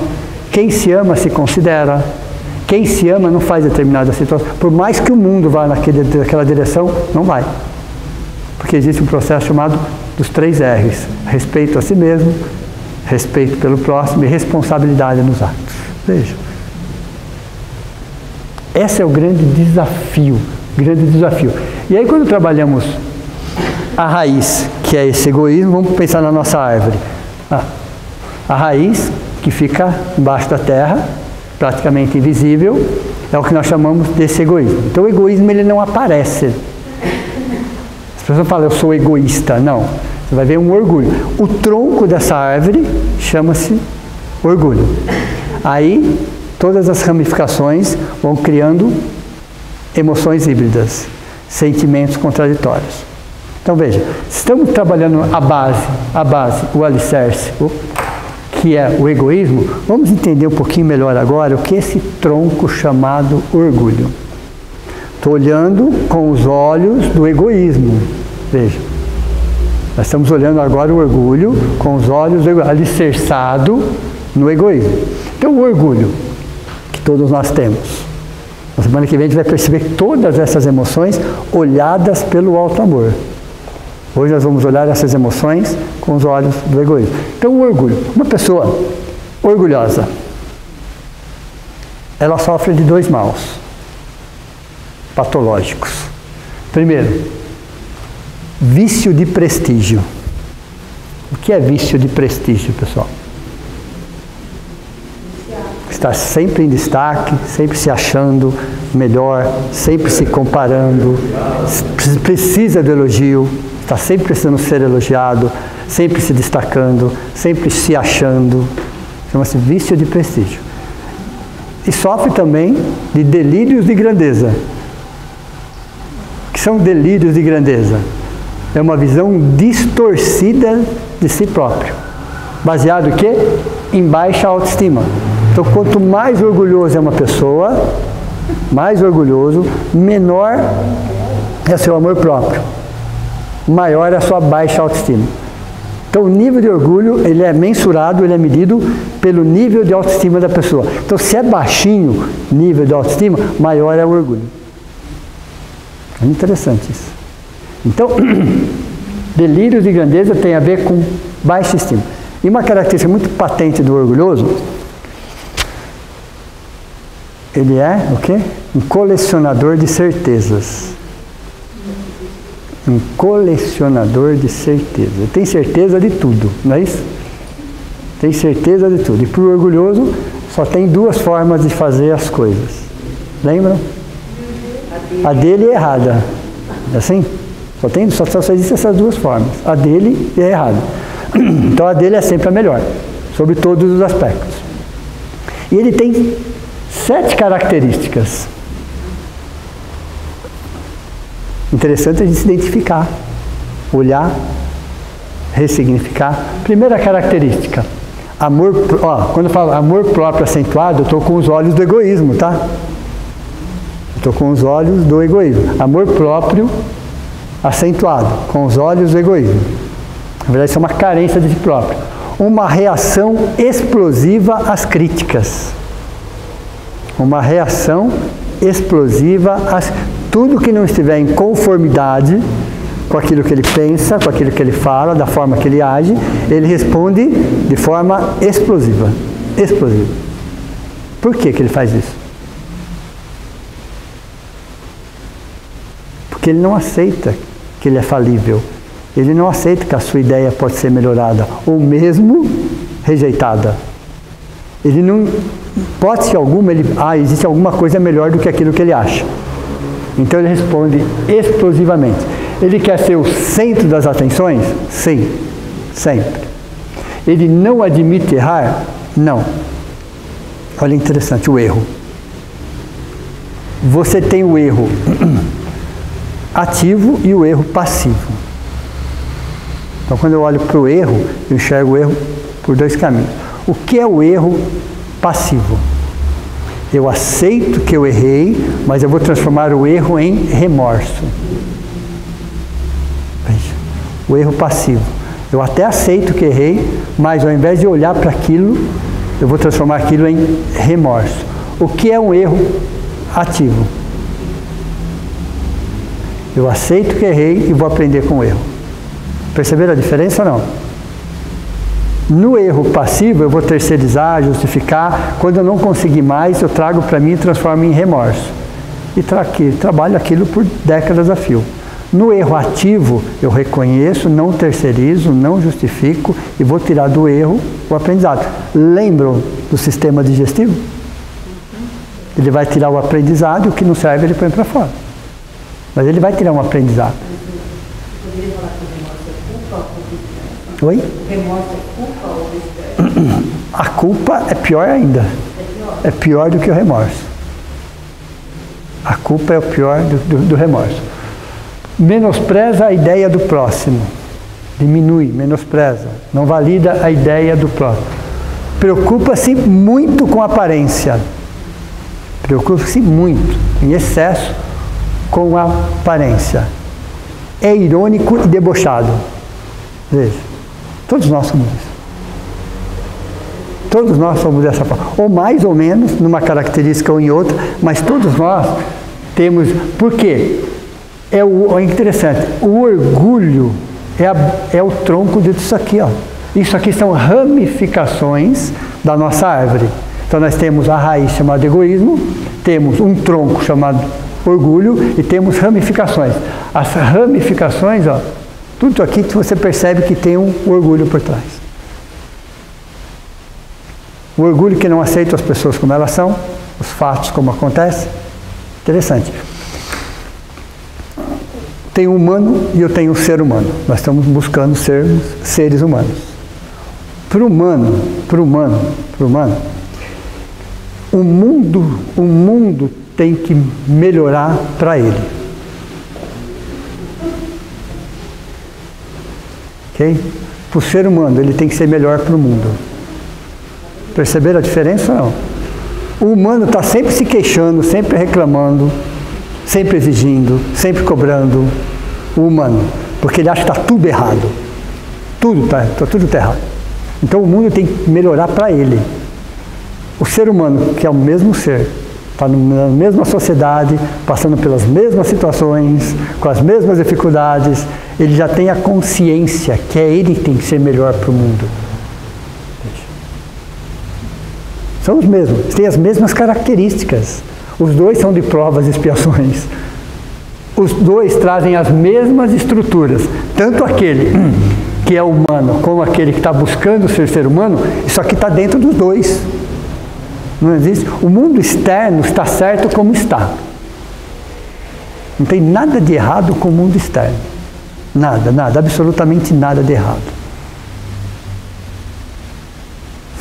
Speaker 2: Quem se ama se considera. Quem se ama não faz determinada situação. Por mais que o mundo vá naquela direção, não vai. Porque existe um processo chamado dos 3 R's. Respeito a si mesmo, respeito pelo próximo e responsabilidade nos atos. Veja. Esse é o grande desafio. Grande desafio. E aí quando trabalhamos a raiz, que é esse egoísmo, vamos pensar na nossa árvore. A raiz, que fica embaixo da terra, praticamente invisível, é o que nós chamamos desse egoísmo. Então o egoísmo ele não aparece. As pessoas falam, eu sou egoísta. Não. Você vai ver um orgulho. O tronco dessa árvore chama-se orgulho. Aí todas as ramificações vão criando emoções híbridas, sentimentos contraditórios. Então veja, estamos trabalhando a base, o alicerce, que é o egoísmo. Vamos entender um pouquinho melhor agora o que é esse tronco chamado orgulho. Estou olhando com os olhos do egoísmo. Veja, nós estamos olhando agora o orgulho com os olhos do egoísmo, alicerçado no egoísmo. Então o orgulho que todos nós temos. Na semana que vem a gente vai perceber todas essas emoções olhadas pelo alto amor. Hoje nós vamos olhar essas emoções com os olhos do egoísmo. Então o orgulho. Uma pessoa orgulhosa, ela sofre de 2 maus patológicos. Primeiro, vício de prestígio. O que é vício de prestígio, pessoal? Estar sempre em destaque, sempre se achando melhor, sempre se comparando, precisa do elogio, está sempre precisando ser elogiado, sempre se destacando, sempre se achando. Chama-se vício de prestígio. E sofre também de delírios de grandeza. O que são delírios de grandeza? É uma visão distorcida de si próprio. Baseado em quê? Em baixa autoestima. Então, quanto mais orgulhoso é uma pessoa, mais orgulhoso, menor é seu amor próprio, maior é a sua baixa autoestima. Então, o nível de orgulho, ele é mensurado, ele é medido pelo nível de autoestima da pessoa. Então, se é baixinho nível de autoestima, maior é o orgulho. É interessante isso. Então, delírio de grandeza tem a ver com baixa estima. E uma característica muito patente do orgulhoso, ele é o quê? Um colecionador de certezas. Um colecionador de certezas. Ele tem certeza de tudo, não é isso? Tem certeza de tudo. E para o orgulhoso, só tem 2 formas de fazer as coisas. Lembram? A dele é errada. É assim? Só existem essas 2 formas. A dele é errada. Então a dele é sempre a melhor, sobre todos os aspectos. E ele tem 7 características. Interessante a gente se identificar, olhar, ressignificar. Primeira característica, amor. Quando eu falo amor próprio acentuado, eu estou com os olhos do egoísmo, tá? Estou com os olhos do egoísmo. Amor próprio acentuado, com os olhos do egoísmo. Na verdade, isso é uma carência de si próprio. Uma reação explosiva às críticas. Uma reação explosiva às... Tudo que não estiver em conformidade com aquilo que ele pensa, com aquilo que ele fala, da forma que ele age, ele responde de forma explosiva. Explosiva. Por que ele faz isso? Porque ele não aceita que ele é falível. Ele não aceita que a sua ideia pode ser melhorada, ou mesmo rejeitada. Ele não, hipótese alguma, existe alguma coisa melhor do que aquilo que ele acha. Então ele responde explosivamente. Ele quer ser o centro das atenções? Sim, sempre. Ele não admite errar? Não. Olha interessante, o erro. Você tem o erro ativo e o erro passivo. Então, quando eu olho para o erro, eu enxergo o erro por dois caminhos. O que é o erro passivo? Eu aceito que eu errei, mas eu vou transformar o erro em remorso. Veja, o erro passivo. Eu até aceito que errei, mas ao invés de olhar para aquilo, eu vou transformar aquilo em remorso. O que é um erro ativo? Eu aceito que errei e vou aprender com o erro. Perceberam a diferença ou não? No erro passivo, eu vou terceirizar, justificar. Quando eu não conseguir mais, eu trago para mim e transformo em remorso. E trabalho aquilo por décadas a fio. No erro ativo, eu reconheço, não terceirizo, não justifico e vou tirar do erro o aprendizado. Lembram do sistema digestivo? Ele vai tirar o aprendizado e o que não serve ele põe para fora. Mas ele vai tirar um aprendizado.
Speaker 4: Poderia falar que o remorso é culpa ou vice-versa?
Speaker 2: Oi?
Speaker 4: Remorso é culpa ou vice-versa?
Speaker 2: A culpa é pior ainda. É pior do que o remorso. A culpa é o pior do remorso. Menospreza a ideia do próximo. Diminui, menospreza. Não valida a ideia do próximo. Preocupa-se muito com a aparência. Preocupa-se muito, em excesso, com a aparência. É irônico e debochado. Veja, todos nós somos isso. Todos nós somos dessa forma. Ou mais ou menos, numa característica ou em outra, mas todos nós temos... Por quê? É interessante, o orgulho é o tronco disso aqui, ó. Isso aqui são ramificações da nossa árvore. Então nós temos a raiz chamada egoísmo, temos um tronco chamado orgulho e temos ramificações. As ramificações, ó, tudo aqui que você percebe que tem um orgulho por trás. O orgulho que não aceita as pessoas como elas são, os fatos como acontece. Interessante. Tem o humano e eu tenho o ser humano. Nós estamos buscando sermos seres humanos. Para o humano, o mundo tem que melhorar para ele. Ok? Para o ser humano, ele tem que ser melhor para o mundo. Perceberam a diferença ou não? O humano está sempre se queixando, sempre reclamando, sempre exigindo, sempre cobrando. O humano, porque ele acha que está tudo errado. Tudo está errado. Então o mundo tem que melhorar para ele. O ser humano, que é o mesmo ser, está na mesma sociedade, passando pelas mesmas situações, com as mesmas dificuldades, ele já tem a consciência que é ele que tem que ser melhor para o mundo. São os mesmos, têm as mesmas características. Os dois são de provas e expiações. Os dois trazem as mesmas estruturas. Tanto aquele que é humano, como aquele que está buscando ser humano, isso aqui está dentro dos dois. Não existe. O mundo externo está certo como está. Não tem nada de errado com o mundo externo. Nada, absolutamente nada de errado.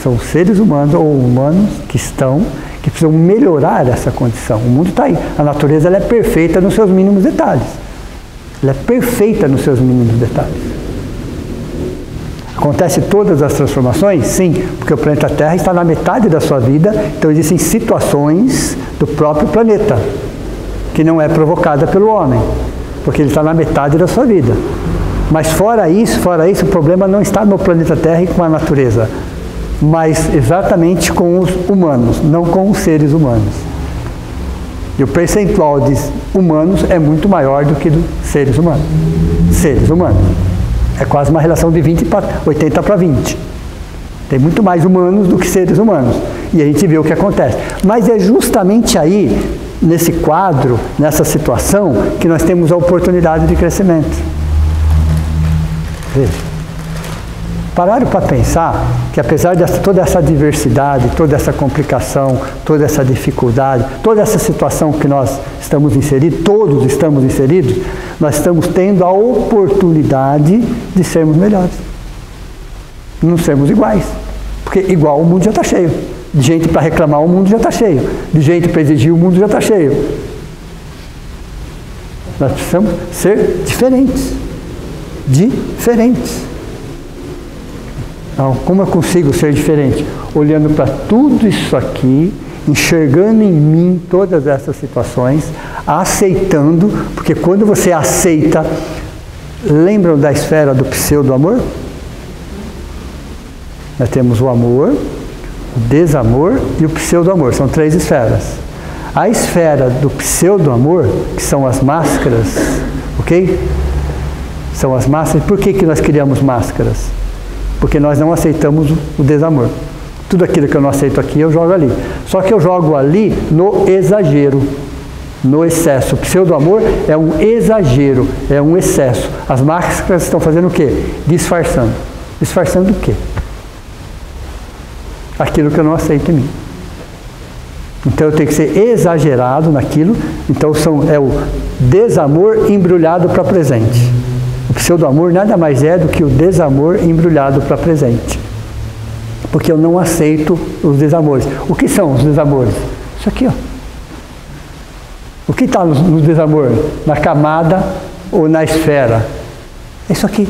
Speaker 2: São seres humanos ou humanos que precisam melhorar essa condição. O mundo está aí. A natureza ela é perfeita nos seus mínimos detalhes. Ela é perfeita nos seus mínimos detalhes. Acontece todas as transformações? Sim, porque o planeta Terra está na metade da sua vida, então existem situações do próprio planeta que não é provocada pelo homem, porque ele está na metade da sua vida. Mas fora isso, o problema não está no planeta Terra e com a natureza, mas exatamente com os humanos, não com os seres humanos. E o percentual de humanos é muito maior do que dos seres humanos. Seres humanos. É quase uma relação de 80 para 20. Tem muito mais humanos do que seres humanos. E a gente vê o que acontece. Mas é justamente aí, nesse quadro, nessa situação, que nós temos a oportunidade de crescimento. Veja. Pararam para pensar que apesar de toda essa diversidade, toda essa complicação, toda essa dificuldade, toda essa situação que nós estamos inseridos, todos estamos inseridos, nós estamos tendo a oportunidade de sermos melhores. Não sermos iguais. Porque igual o mundo já está cheio. De gente para reclamar o mundo já está cheio. De gente para exigir o mundo já está cheio. Nós precisamos ser diferentes. Diferentes. Então, como eu consigo ser diferente? Olhando para tudo isso aqui, enxergando em mim todas essas situações, aceitando, porque quando você aceita, lembram da esfera do pseudo-amor? Nós temos o amor, o desamor e o pseudo-amor, são 3 esferas. A esfera do pseudo-amor, que são as máscaras, ok? São as máscaras. Por que nós criamos máscaras? Porque nós não aceitamos o desamor. Tudo aquilo que eu não aceito aqui, eu jogo ali. Só que eu jogo ali no exagero, no excesso. O pseudo-amor é um exagero, é um excesso. As máscaras estão fazendo o quê? Disfarçando. Disfarçando o quê? Aquilo que eu não aceito em mim. Então eu tenho que ser exagerado naquilo. Então é o desamor embrulhado para presente. O pseudo-amor nada mais é do que o desamor embrulhado para presente. Porque eu não aceito os desamores. O que são os desamores? Isso aqui, ó. O que está no desamor? Na camada ou na esfera? É isso aqui.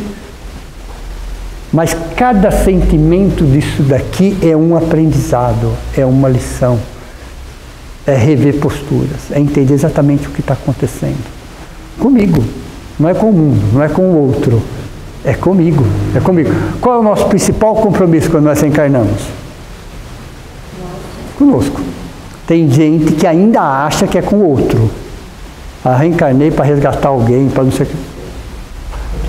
Speaker 2: Mas cada sentimento disso daqui é um aprendizado, é uma lição. É rever posturas, é entender exatamente o que está acontecendo. Comigo. Não é com o mundo, não é com o outro. É comigo, é comigo. Qual é o nosso principal compromisso quando nós reencarnamos? Conosco. Tem gente que ainda acha que é com o outro. Ah, reencarnei para resgatar alguém, para não sei o que.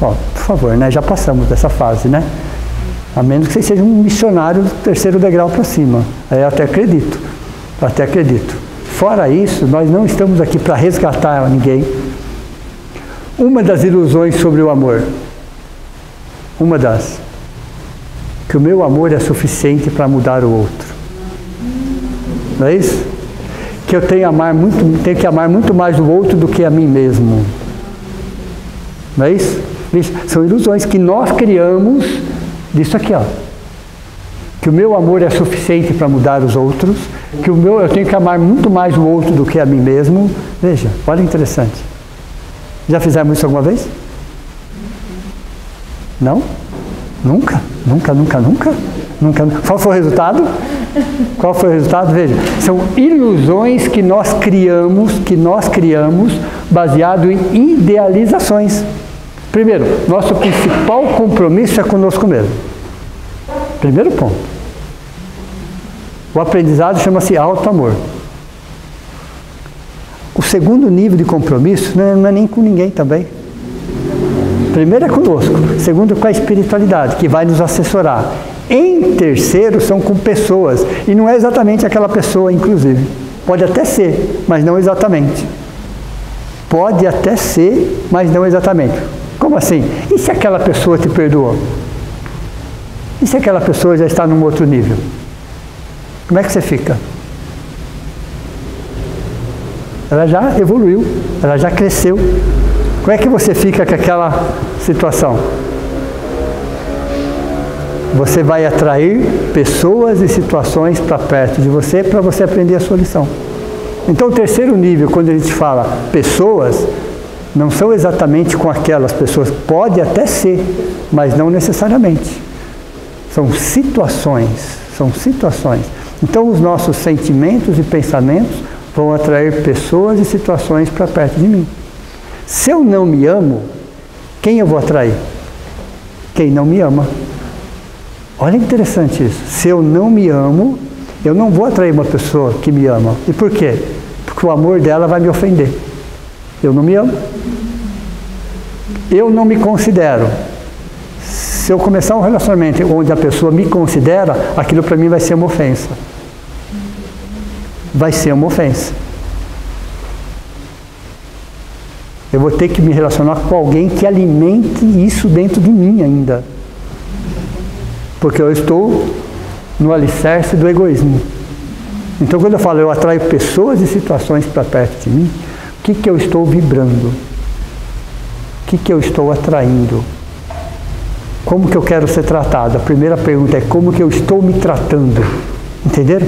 Speaker 2: Ó, por favor, né? Já passamos dessa fase, né? A menos que você seja um missionário do 3º degrau para cima. Aí eu até acredito. Até acredito. Fora isso, nós não estamos aqui para resgatar ninguém. Uma das ilusões sobre o amor, que o meu amor é suficiente para mudar o outro. Não é isso? Que eu tenho que amar muito mais o outro do que a mim mesmo. Não é isso? São ilusões que nós criamos disso aqui, ó. Que o meu amor é suficiente para mudar os outros, que eu tenho que amar muito mais o outro do que a mim mesmo. Veja, olha interessante. Já fizemos isso alguma vez? Não? Nunca? Qual foi o resultado? Qual foi o resultado? Veja, são ilusões que nós criamos baseado em idealizações. Primeiro, nosso principal compromisso é conosco mesmo. Primeiro ponto. O aprendizado chama-se auto-amor. O segundo nível de compromisso não é nem com ninguém também. Primeiro é conosco. Segundo, com a espiritualidade, que vai nos assessorar. Em terceiro, são com pessoas. E não é exatamente aquela pessoa, inclusive. Pode até ser, mas não exatamente. Pode até ser, mas não exatamente. Como assim? E se aquela pessoa te perdoou? E se aquela pessoa já está num outro nível? Como é que você fica? Ela já evoluiu, ela já cresceu. Como é que você fica com aquela situação? Você vai atrair pessoas e situações para perto de você para você aprender a sua lição. Então o terceiro nível, quando a gente fala pessoas, não são exatamente com aquelas pessoas. Pode até ser, mas não necessariamente. São situações, Então os nossos sentimentos e pensamentos vão atrair pessoas e situações para perto de mim. Se eu não me amo, quem eu vou atrair? Quem não me ama. Olha que interessante isso. Se eu não me amo, eu não vou atrair uma pessoa que me ama. E por quê? Porque o amor dela vai me ofender. Eu não me amo. Eu não me considero. Se eu começar um relacionamento onde a pessoa me considera, aquilo para mim vai ser uma ofensa. Vai ser uma ofensa. Eu vou ter que me relacionar com alguém que alimente isso dentro de mim ainda. Porque eu estou no alicerce do egoísmo. Então quando eu falo, eu atraio pessoas e situações para perto de mim, o que eu estou vibrando? O que eu estou atraindo? Como que eu quero ser tratado? A primeira pergunta é como que eu estou me tratando? Entenderam?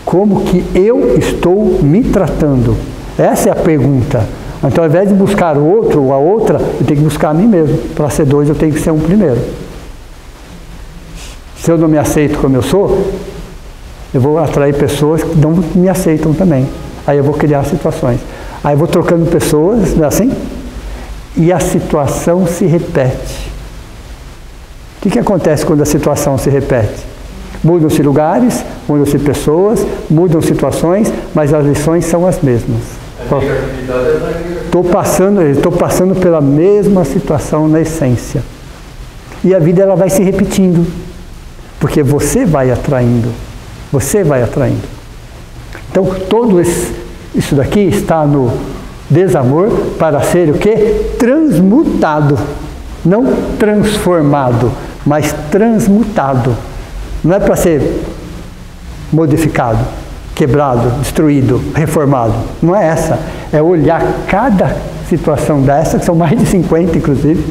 Speaker 2: Como que eu estou me tratando? Essa é a pergunta. Então ao invés de buscar o outro ou a outra, eu tenho que buscar a mim mesmo. Para ser dois eu tenho que ser um primeiro. Se eu não me aceito como eu sou, eu vou atrair pessoas que não me aceitam também. Aí eu vou criar situações. Aí eu vou trocando pessoas, não é assim? E a situação se repete. O que acontece quando a situação se repete? Mudam-se lugares, mudam-se pessoas, mudam situações, mas as lições são as mesmas. Estou passando pela mesma situação na essência. E a vida ela vai se repetindo. Porque você vai atraindo. Você vai atraindo. Então, todo isso daqui está no desamor para ser o quê? Transmutado. Não transformado, mas transmutado. Não é para ser modificado, quebrado, destruído, reformado. Não é essa. É olhar cada situação dessa, que são mais de 50 inclusive.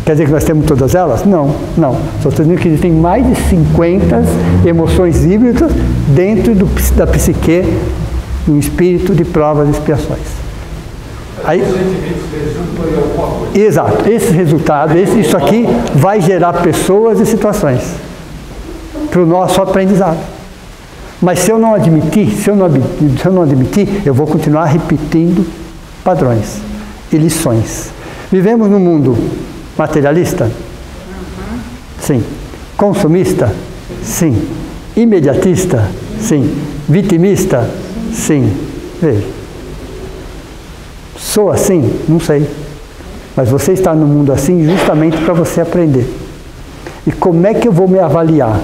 Speaker 2: Quer dizer que nós temos todas elas? Não, não. Só estou dizendo que existem mais de 50 emoções híbridas dentro da psique, do espírito de provas e expiações. Aí, exato. Esse resultado, isso aqui vai gerar pessoas e situações para o nosso aprendizado. Mas se eu não admitir, eu vou continuar repetindo padrões e lições. Vivemos num mundo materialista? Sim. Consumista? Sim. Imediatista? Sim. Vitimista? Sim. Veja. Sou assim? Não sei. Mas você está no mundo assim justamente para você aprender. E como é que eu vou me avaliar?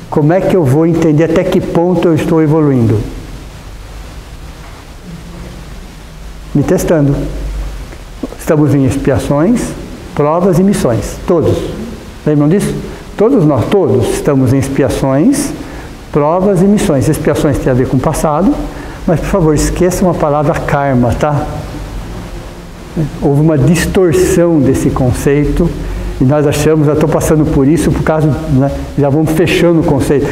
Speaker 2: Como é que eu vou entender até que ponto eu estou evoluindo? Me testando. Estamos em expiações, provas e missões. Todos. Lembram disso? Todos nós, todos estamos em expiações, provas e missões. Expiações tem a ver com o passado, mas por favor, esqueçam a palavra karma, tá? Houve uma distorção desse conceito e nós achamos, já estou passando por isso, por causa, né, já vamos fechando o conceito.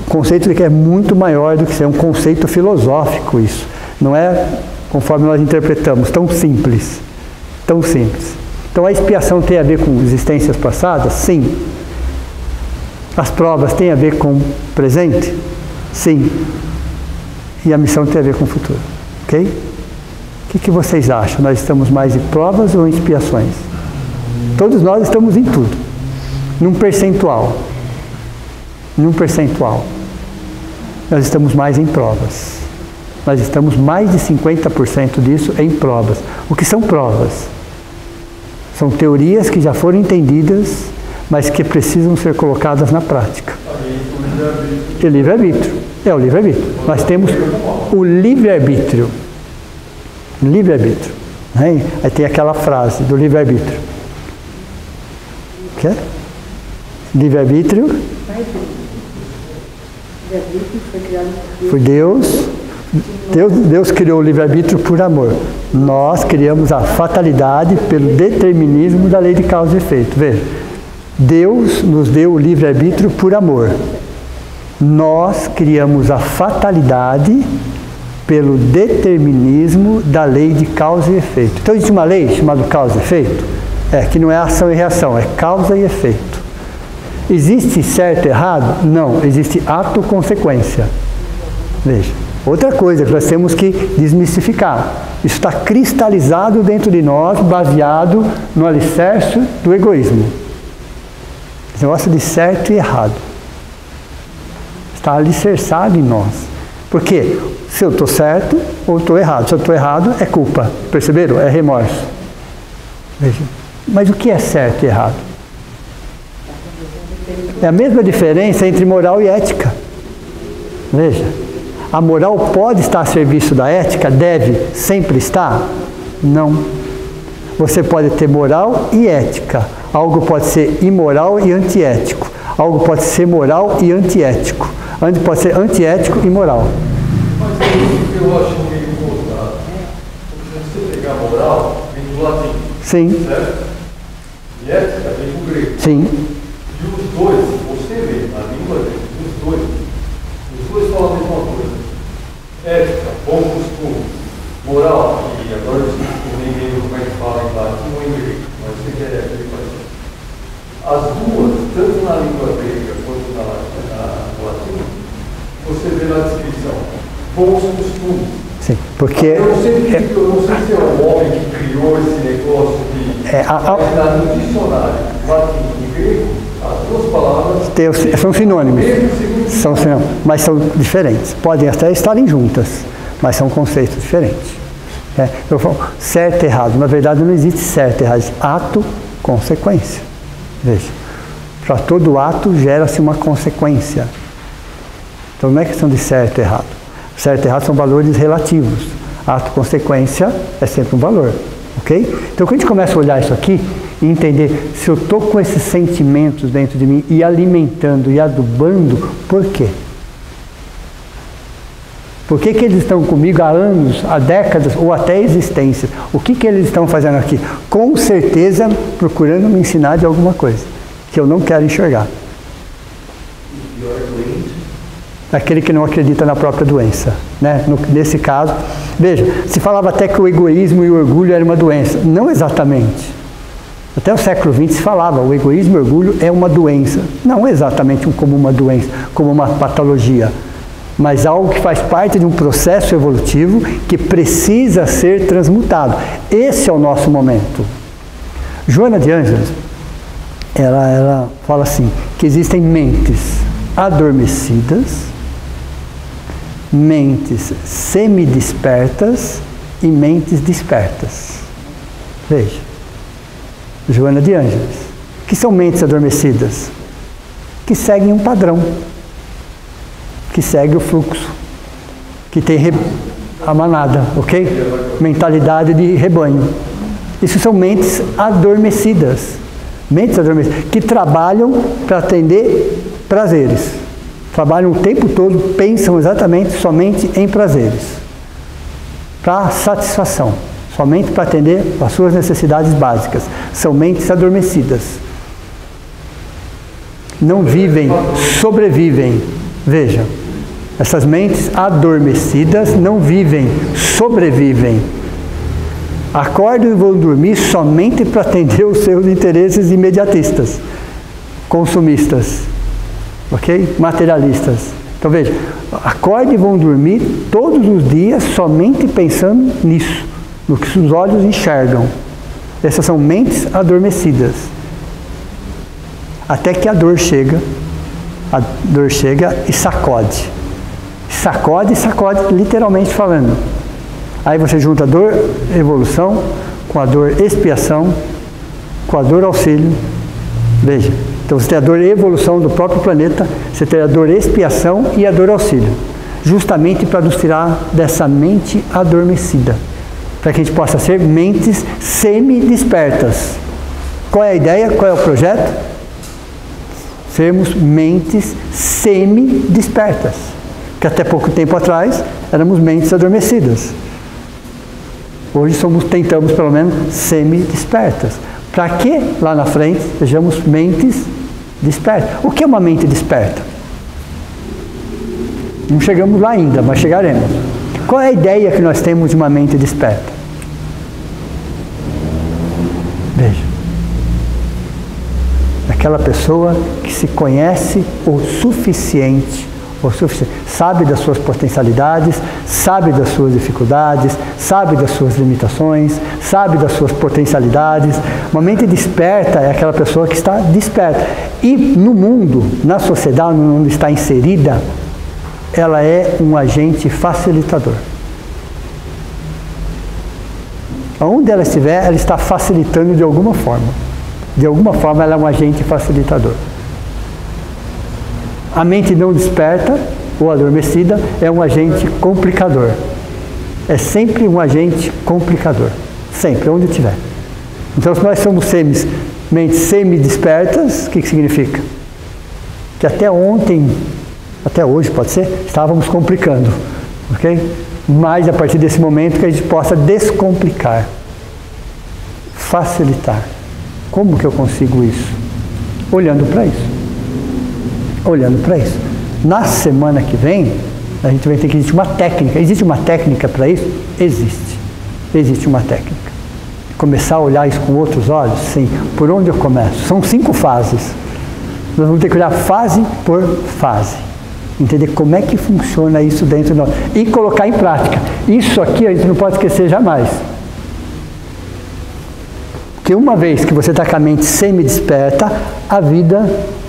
Speaker 2: O conceito que é muito maior do que isso, é um conceito filosófico isso. Não é, conforme nós interpretamos, tão simples. Tão simples. Então a expiação tem a ver com existências passadas? Sim. As provas têm a ver com o presente? Sim. E a missão tem a ver com o futuro. Ok? O que vocês acham? Nós estamos mais em provas ou em expiações? Todos nós estamos em tudo. Num percentual. Num percentual. Nós estamos mais em provas. Nós estamos mais de 50% disso em provas. O que são provas? São teorias que já foram entendidas, mas que precisam ser colocadas na prática. E livre-arbítrio. É o livre-arbítrio. Nós temos o livre-arbítrio. Livre-arbítrio. Né? Aí tem aquela frase do livre-arbítrio. O que é? Livre-arbítrio. Foi Deus. Deus criou o livre-arbítrio por amor. Nós criamos a fatalidade pelo determinismo da lei de causa e efeito. Veja, Deus nos deu o livre-arbítrio por amor. Nós criamos a fatalidade pelo determinismo da lei de causa e efeito. Então existe uma lei chamada causa e efeito, que não é ação e reação, é causa e efeito. Existe certo e errado? Não, existe ato-consequência. Veja. Outra coisa que nós temos que desmistificar. Isso está cristalizado dentro de nós, baseado no alicerce do egoísmo. Esse negócio de certo e errado. Está alicerçado em nós. Por quê? Se eu estou certo ou estou errado. Se eu estou errado, é culpa. Perceberam? É remorso. Veja. Mas o que é certo e errado? É a mesma diferença entre moral e ética. Veja. A moral pode estar a serviço da ética? Deve sempre estar? Não. Você pode ter moral e ética. Algo pode ser imoral e antiético. Algo pode ser moral e antiético. Pode ser antiético e moral.
Speaker 5: Mas eu acho meio incomodado. Se você pegar moral, vem do latim.
Speaker 2: Sim.
Speaker 5: Certo? E ética vem do grego.
Speaker 2: Sim.
Speaker 5: E os dois, você vê, a língua dos dois falam a mesma coisa. Ética, bom costume, moral, e agora eu nem lembro como é que fala em latim ou em grego, mas você quer ética. As duas, tanto na língua grega quanto na
Speaker 2: Porque
Speaker 5: eu não sei se é o homem que criou esse negócio no dicionário, latim e grego, as duas palavras
Speaker 2: são sinônimos. São sinônimos, mas são diferentes. Podem até estarem juntas, mas são conceitos diferentes. Eu falo certo e errado. Na verdade, não existe certo e errado. Existe ato, consequência. Veja, para todo ato gera-se uma consequência. Então não é questão de certo e errado. Certo e errado são valores relativos. Ato, consequência é sempre um valor. Ok? Então quando a gente começa a olhar isso aqui e entender se eu estou com esses sentimentos dentro de mim e alimentando e adubando, por quê? Por que eles estão comigo há anos, há décadas ou até existências? O que eles estão fazendo aqui? Com certeza procurando me ensinar de alguma coisa que eu não quero enxergar. Aquele que não acredita na própria doença, né? Nesse caso, veja, se falava até que o egoísmo e o orgulho era uma doença. Não exatamente. Até o século XX se falava, o egoísmo e o orgulho é uma doença. Não exatamente como uma doença, como uma patologia, mas algo que faz parte de um processo evolutivo que precisa ser transmutado. Esse é o nosso momento. Joana de Ângeles, ela fala assim, que existem mentes adormecidas, mentes semidespertas e mentes despertas. Veja, Joana de Ângeles, que são mentes adormecidas, que seguem um padrão, que segue o fluxo, que tem a manada, ok? Mentalidade de rebanho. Isso são mentes adormecidas, que trabalham para atender prazeres. Trabalham o tempo todo, pensam exatamente somente em prazeres, para satisfação, somente para atender às suas necessidades básicas. São mentes adormecidas. Não vivem, sobrevivem. Veja, essas mentes adormecidas não vivem, sobrevivem. Acordam e vão dormir somente para atender os seus interesses imediatistas, consumistas, ok? Materialistas. Então veja, acordam e vão dormir todos os dias somente pensando nisso, no que os olhos enxergam. Essas são mentes adormecidas. Até que a dor chega e sacode. Sacode, literalmente falando. Aí você junta a dor evolução com a dor expiação, com a dor auxílio. Veja, então você tem a dor evolução do próprio planeta, você tem a dor expiação e a dor auxílio. Justamente para nos tirar dessa mente adormecida. Para que a gente possa ser mentes semi-despertas. Qual é a ideia? Qual é o projeto? Sermos mentes semi-despertas. Que até pouco tempo atrás éramos mentes adormecidas. Hoje tentamos pelo menos semi-despertas. Para que lá na frente sejamos mentes despertas. O que é uma mente desperta? Não chegamos lá ainda, mas chegaremos. Qual é a ideia que nós temos de uma mente desperta? Veja. Aquela pessoa que se conhece o suficiente, sabe das suas potencialidades, sabe das suas dificuldades, sabe das suas limitações, sabe das suas potencialidades. Uma mente desperta é aquela pessoa que está desperta. E no mundo, na sociedade onde está inserida, ela é um agente facilitador. Onde ela estiver, ela está facilitando de alguma forma. De alguma forma, ela é um agente facilitador. A mente não desperta ou adormecida é um agente complicador. É sempre um agente complicador. Sempre, onde estiver. Então, se nós somos mentes semi-despertas, o que significa? Que até ontem, até hoje pode ser, estávamos complicando. Ok? Mas a partir desse momento que a gente possa descomplicar. Facilitar. Como que eu consigo isso? Olhando para isso. Olhando para isso. Na semana que vem, a gente vai ter que existir uma técnica. Existe uma técnica para isso? Existe. Existe uma técnica. Começar a olhar isso com outros olhos? Sim. Por onde eu começo? São 5 fases. Nós vamos ter que olhar fase por fase. Entender como é que funciona isso dentro de nós. E colocar em prática. Isso aqui a gente não pode esquecer jamais. Porque uma vez que você está com a mente semi-desperta, a vida,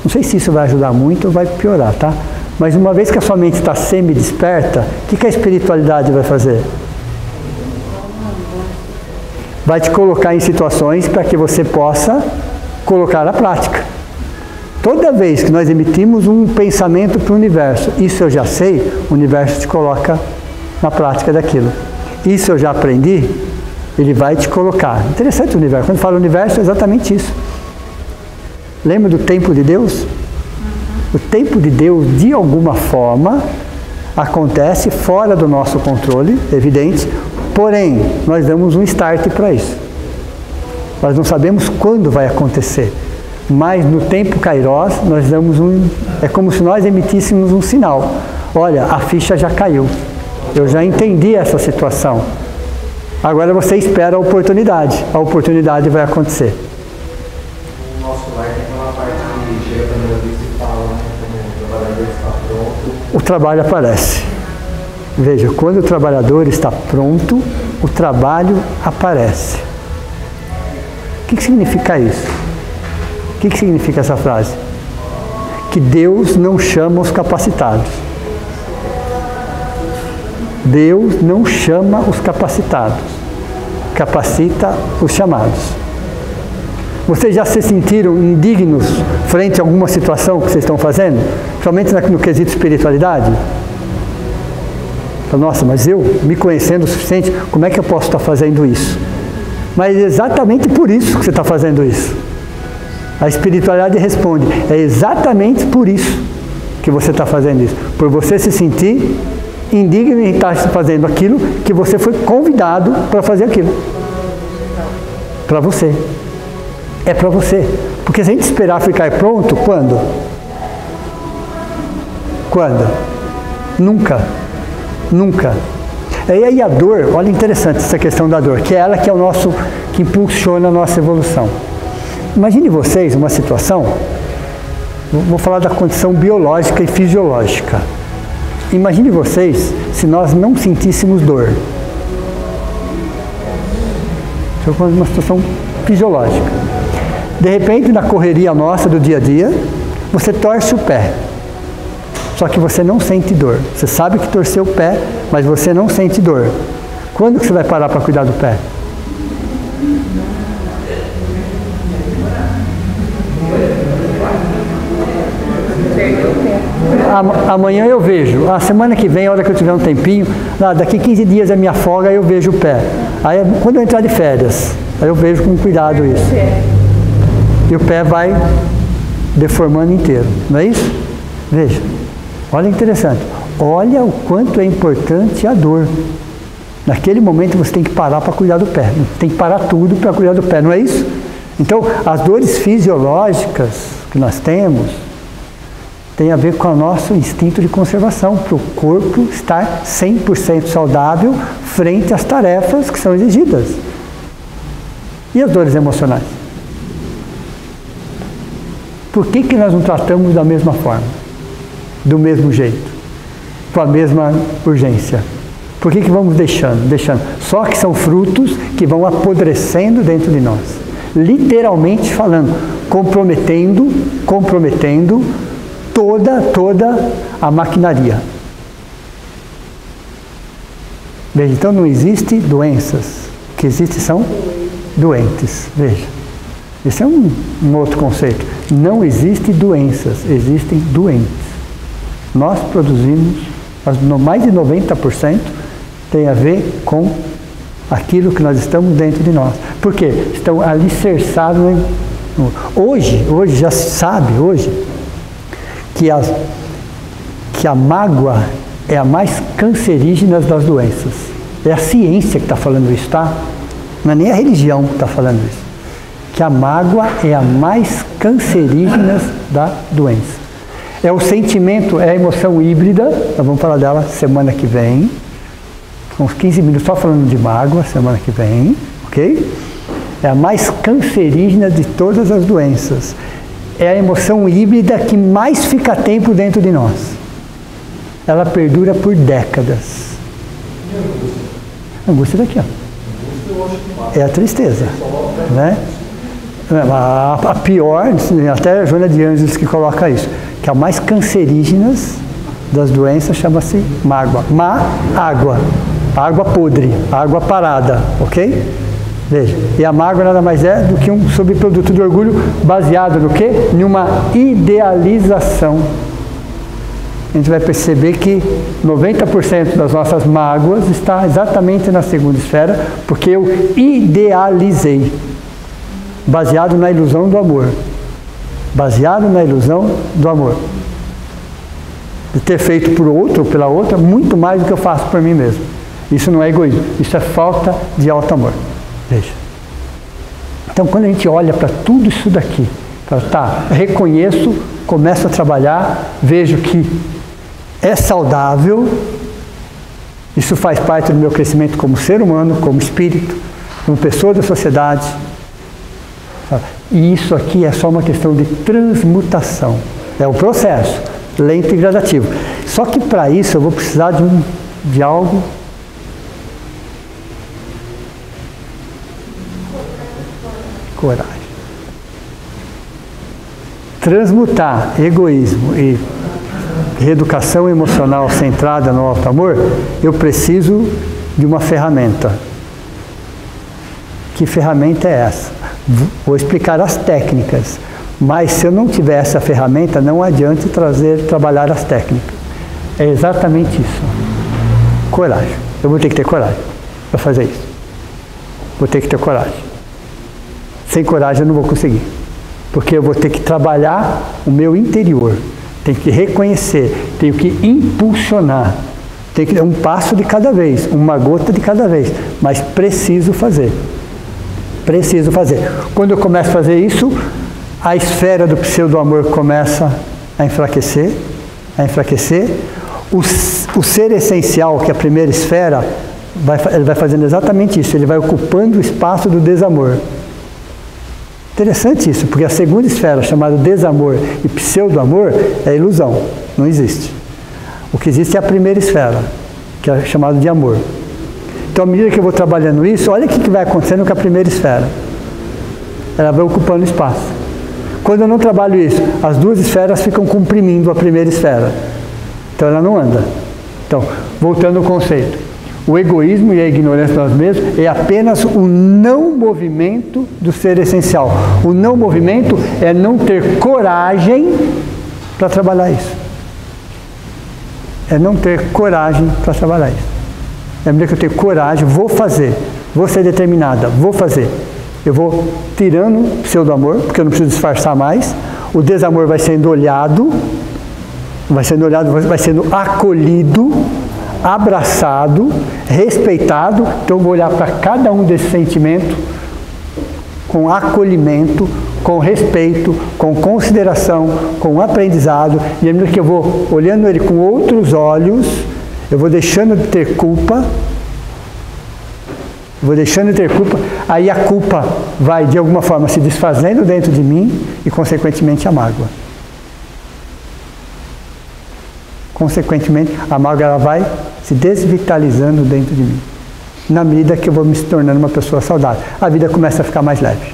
Speaker 2: não sei se isso vai ajudar muito ou vai piorar, tá? Mas uma vez que a sua mente está semi-desperta, o que a espiritualidade vai fazer? Vai te colocar em situações para que você possa colocar na prática. Toda vez que nós emitimos um pensamento para o universo, isso eu já sei, o universo te coloca na prática daquilo. Isso eu já aprendi, ele vai te colocar. Interessante o universo. Quando fala universo, é exatamente isso. Lembra do tempo de Deus? O tempo de Deus, de alguma forma, acontece fora do nosso controle, evidente, porém, nós damos um start para isso. Nós não sabemos quando vai acontecer, mas no tempo Kairos, nós damos é como se nós emitíssemos um sinal. Olha, a ficha já caiu, eu já entendi essa situação. Agora você espera a oportunidade vai acontecer.
Speaker 3: No nosso lar tem uma parte que chega para meu vídeo e fala, né, quando o trabalhador está pronto.
Speaker 2: O trabalho aparece. Veja, quando o trabalhador está pronto, o trabalho aparece. O que significa isso? O que significa essa frase? Que Deus não chama os capacitados. Deus não chama os capacitados. Capacita os chamados. Vocês já se sentiram indignos frente a alguma situação que vocês estão fazendo? Somente no quesito espiritualidade? Nossa, mas eu, me conhecendo o suficiente, como é que eu posso estar fazendo isso? Mas é exatamente por isso que você está fazendo isso. A espiritualidade responde, é exatamente por isso que você está fazendo isso. Por você se sentir indigno em estar fazendo aquilo que você foi convidado para fazer aquilo. Para você. É para você. Porque se a gente esperar ficar pronto, quando? Quando? Nunca. Nunca. E aí a dor, olha interessante essa questão da dor, que é ela que é o nosso, que impulsiona a nossa evolução. Imagine vocês uma situação, vou falar da condição biológica e fisiológica. Imagine vocês se nós não sentíssemos dor. Isso é uma situação fisiológica. De repente, na correria nossa do dia a dia, você torce o pé. Só que você não sente dor. Você sabe que torceu o pé, mas você não sente dor. Quando que você vai parar para cuidar do pé? Amanhã eu vejo. A semana que vem, a hora que eu tiver um tempinho, daqui 15 dias é minha folga, aí eu vejo o pé. Aí quando eu entrar de férias, aí eu vejo com cuidado isso. E o pé vai deformando inteiro. Não é isso? Veja. Olha interessante, olha o quanto é importante a dor. Naquele momento você tem que parar para cuidar do pé, tem que parar tudo para cuidar do pé, não é isso? Então, as dores fisiológicas que nós temos, tem a ver com o nosso instinto de conservação, para o corpo estar 100% saudável frente às tarefas que são exigidas. E as dores emocionais? Por que nós não tratamos da mesma forma? Do mesmo jeito, com a mesma urgência. Por que vamos deixando? Só que são frutos que vão apodrecendo dentro de nós. Literalmente falando, comprometendo toda a maquinaria. Veja, então não existe doenças. O que existe são doentes. Veja, esse é um outro conceito. Não existe doenças, existem doentes. Nós produzimos, mais de 90% tem a ver com aquilo que nós estamos dentro de nós. Por quê? Estão alicerçados. Hoje já se sabe, que a mágoa é a mais cancerígena das doenças. É a ciência que está falando isso, tá? Não é nem a religião que está falando isso. Que a mágoa é a mais cancerígena da doença. É o sentimento, é a emoção híbrida, nós vamos falar dela semana que vem. Uns 15 minutos só falando de mágoa, semana que vem, ok? É a mais cancerígena de todas as doenças. É a emoção híbrida que mais fica tempo dentro de nós. ela perdura por décadas. A angústia daqui, ó. É a tristeza, né? A pior, até a Joana de Ângeles que coloca isso, que a mais cancerígenas das doenças chama-se mágoa. Água. Água podre, água parada, ok? Veja, e a mágoa nada mais é do que um subproduto do orgulho baseado no quê? Em uma idealização. A gente vai perceber que 90% das nossas mágoas está exatamente na segunda esfera, porque eu idealizei, baseado na ilusão do amor. Baseado na ilusão do amor. De ter feito por outro ou pela outra muito mais do que eu faço por mim mesmo. Isso não é egoísmo, isso é falta de alto amor. Veja. Então, quando a gente olha para tudo isso daqui, fala, tá, reconheço, começo a trabalhar, vejo que é saudável, isso faz parte do meu crescimento como ser humano, como espírito, como pessoa da sociedade. E isso aqui é só uma questão de transmutação. É um processo lento e gradativo. Só que para isso eu vou precisar de algo. Coragem. Transmutar egoísmo e reeducação emocional centrada no alto amor, eu preciso de uma ferramenta. Que ferramenta é essa? Vou explicar as técnicas, mas se eu não tiver essa ferramenta, não adianta trabalhar as técnicas. É exatamente isso. Coragem. Eu vou ter que ter coragem para fazer isso. Vou ter que ter coragem. Sem coragem eu não vou conseguir. Porque eu vou ter que trabalhar o meu interior. Tenho que reconhecer, tenho que impulsionar. Tenho que dar um passo de cada vez, uma gota de cada vez. Mas preciso fazer. Preciso fazer. Quando eu começo a fazer isso, a esfera do pseudo-amor começa a enfraquecer. O ser essencial, que é a primeira esfera, ele vai fazendo exatamente isso. Ele vai ocupando o espaço do desamor. Interessante isso, porque a segunda esfera, chamada desamor e pseudo-amor, é ilusão, não existe. O que existe é a primeira esfera, que é chamada de amor. Então, à medida que eu vou trabalhando isso, olha o que vai acontecendo com a primeira esfera. Ela vai ocupando espaço. Quando eu não trabalho isso, as duas esferas ficam comprimindo a primeira esfera. Então, ela não anda. Então, voltando ao conceito. O egoísmo e a ignorância de nós mesmos é apenas o não movimento do ser essencial. O não movimento é não ter coragem para trabalhar isso. É não ter coragem para trabalhar isso. É melhor que eu tenho coragem, vou fazer, vou ser determinada, vou fazer. Eu vou tirando o pseudo-amor, porque eu não preciso disfarçar mais. O desamor vai sendo olhado, vai sendo acolhido, abraçado, respeitado. Então eu vou olhar para cada um desses sentimentos com acolhimento, com respeito, com consideração, com aprendizado. E à medida que eu vou olhando ele com outros olhos, eu vou deixando de ter culpa. Aí a culpa vai de alguma forma se desfazendo dentro de mim e consequentemente a mágoa. Consequentemente, a mágoa ela vai se desvitalizando dentro de mim. Na medida que eu vou me tornando uma pessoa saudável, a vida começa a ficar mais leve.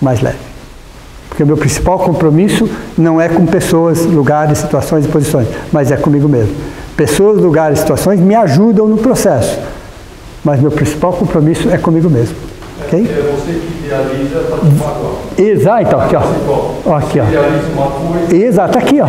Speaker 2: Mais leve. Porque o meu principal compromisso não é com pessoas, lugares, situações e posições, mas é comigo mesmo. Pessoas, lugares, situações me ajudam no processo, mas meu principal compromisso é comigo mesmo. Ok?
Speaker 5: É você que idealiza para te magoar.
Speaker 2: Exato, então, aqui, ó. Aqui, ó.
Speaker 5: Idealiza uma coisa.
Speaker 2: Exato, aqui, ó.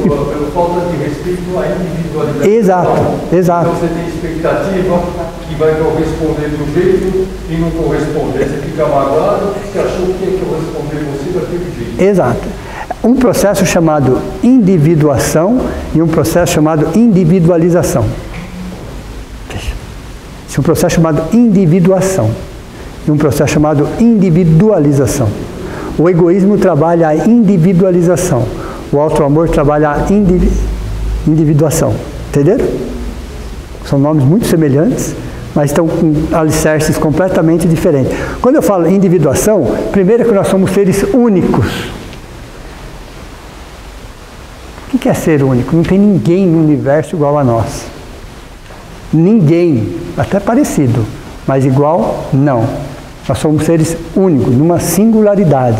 Speaker 5: Pelo falta de respeito à individualidade.
Speaker 2: Exato.
Speaker 5: Então você tem expectativa que vai corresponder do jeito e não corresponder. Você fica magoado, você achou que ia corresponder você daquele jeito.
Speaker 2: Exato. Um processo chamado individuação e um processo chamado individualização. Esse é um processo chamado individuação e um processo chamado individualização. O egoísmo trabalha a individualização. O auto-amor trabalha a individuação. Entenderam? São nomes muito semelhantes, mas estão com alicerces completamente diferentes. Quando eu falo individuação, primeiro é que nós somos seres únicos. O que que é ser único? Não tem ninguém no universo igual a nós. Ninguém, até parecido, mas igual, não. Nós somos seres únicos, numa singularidade.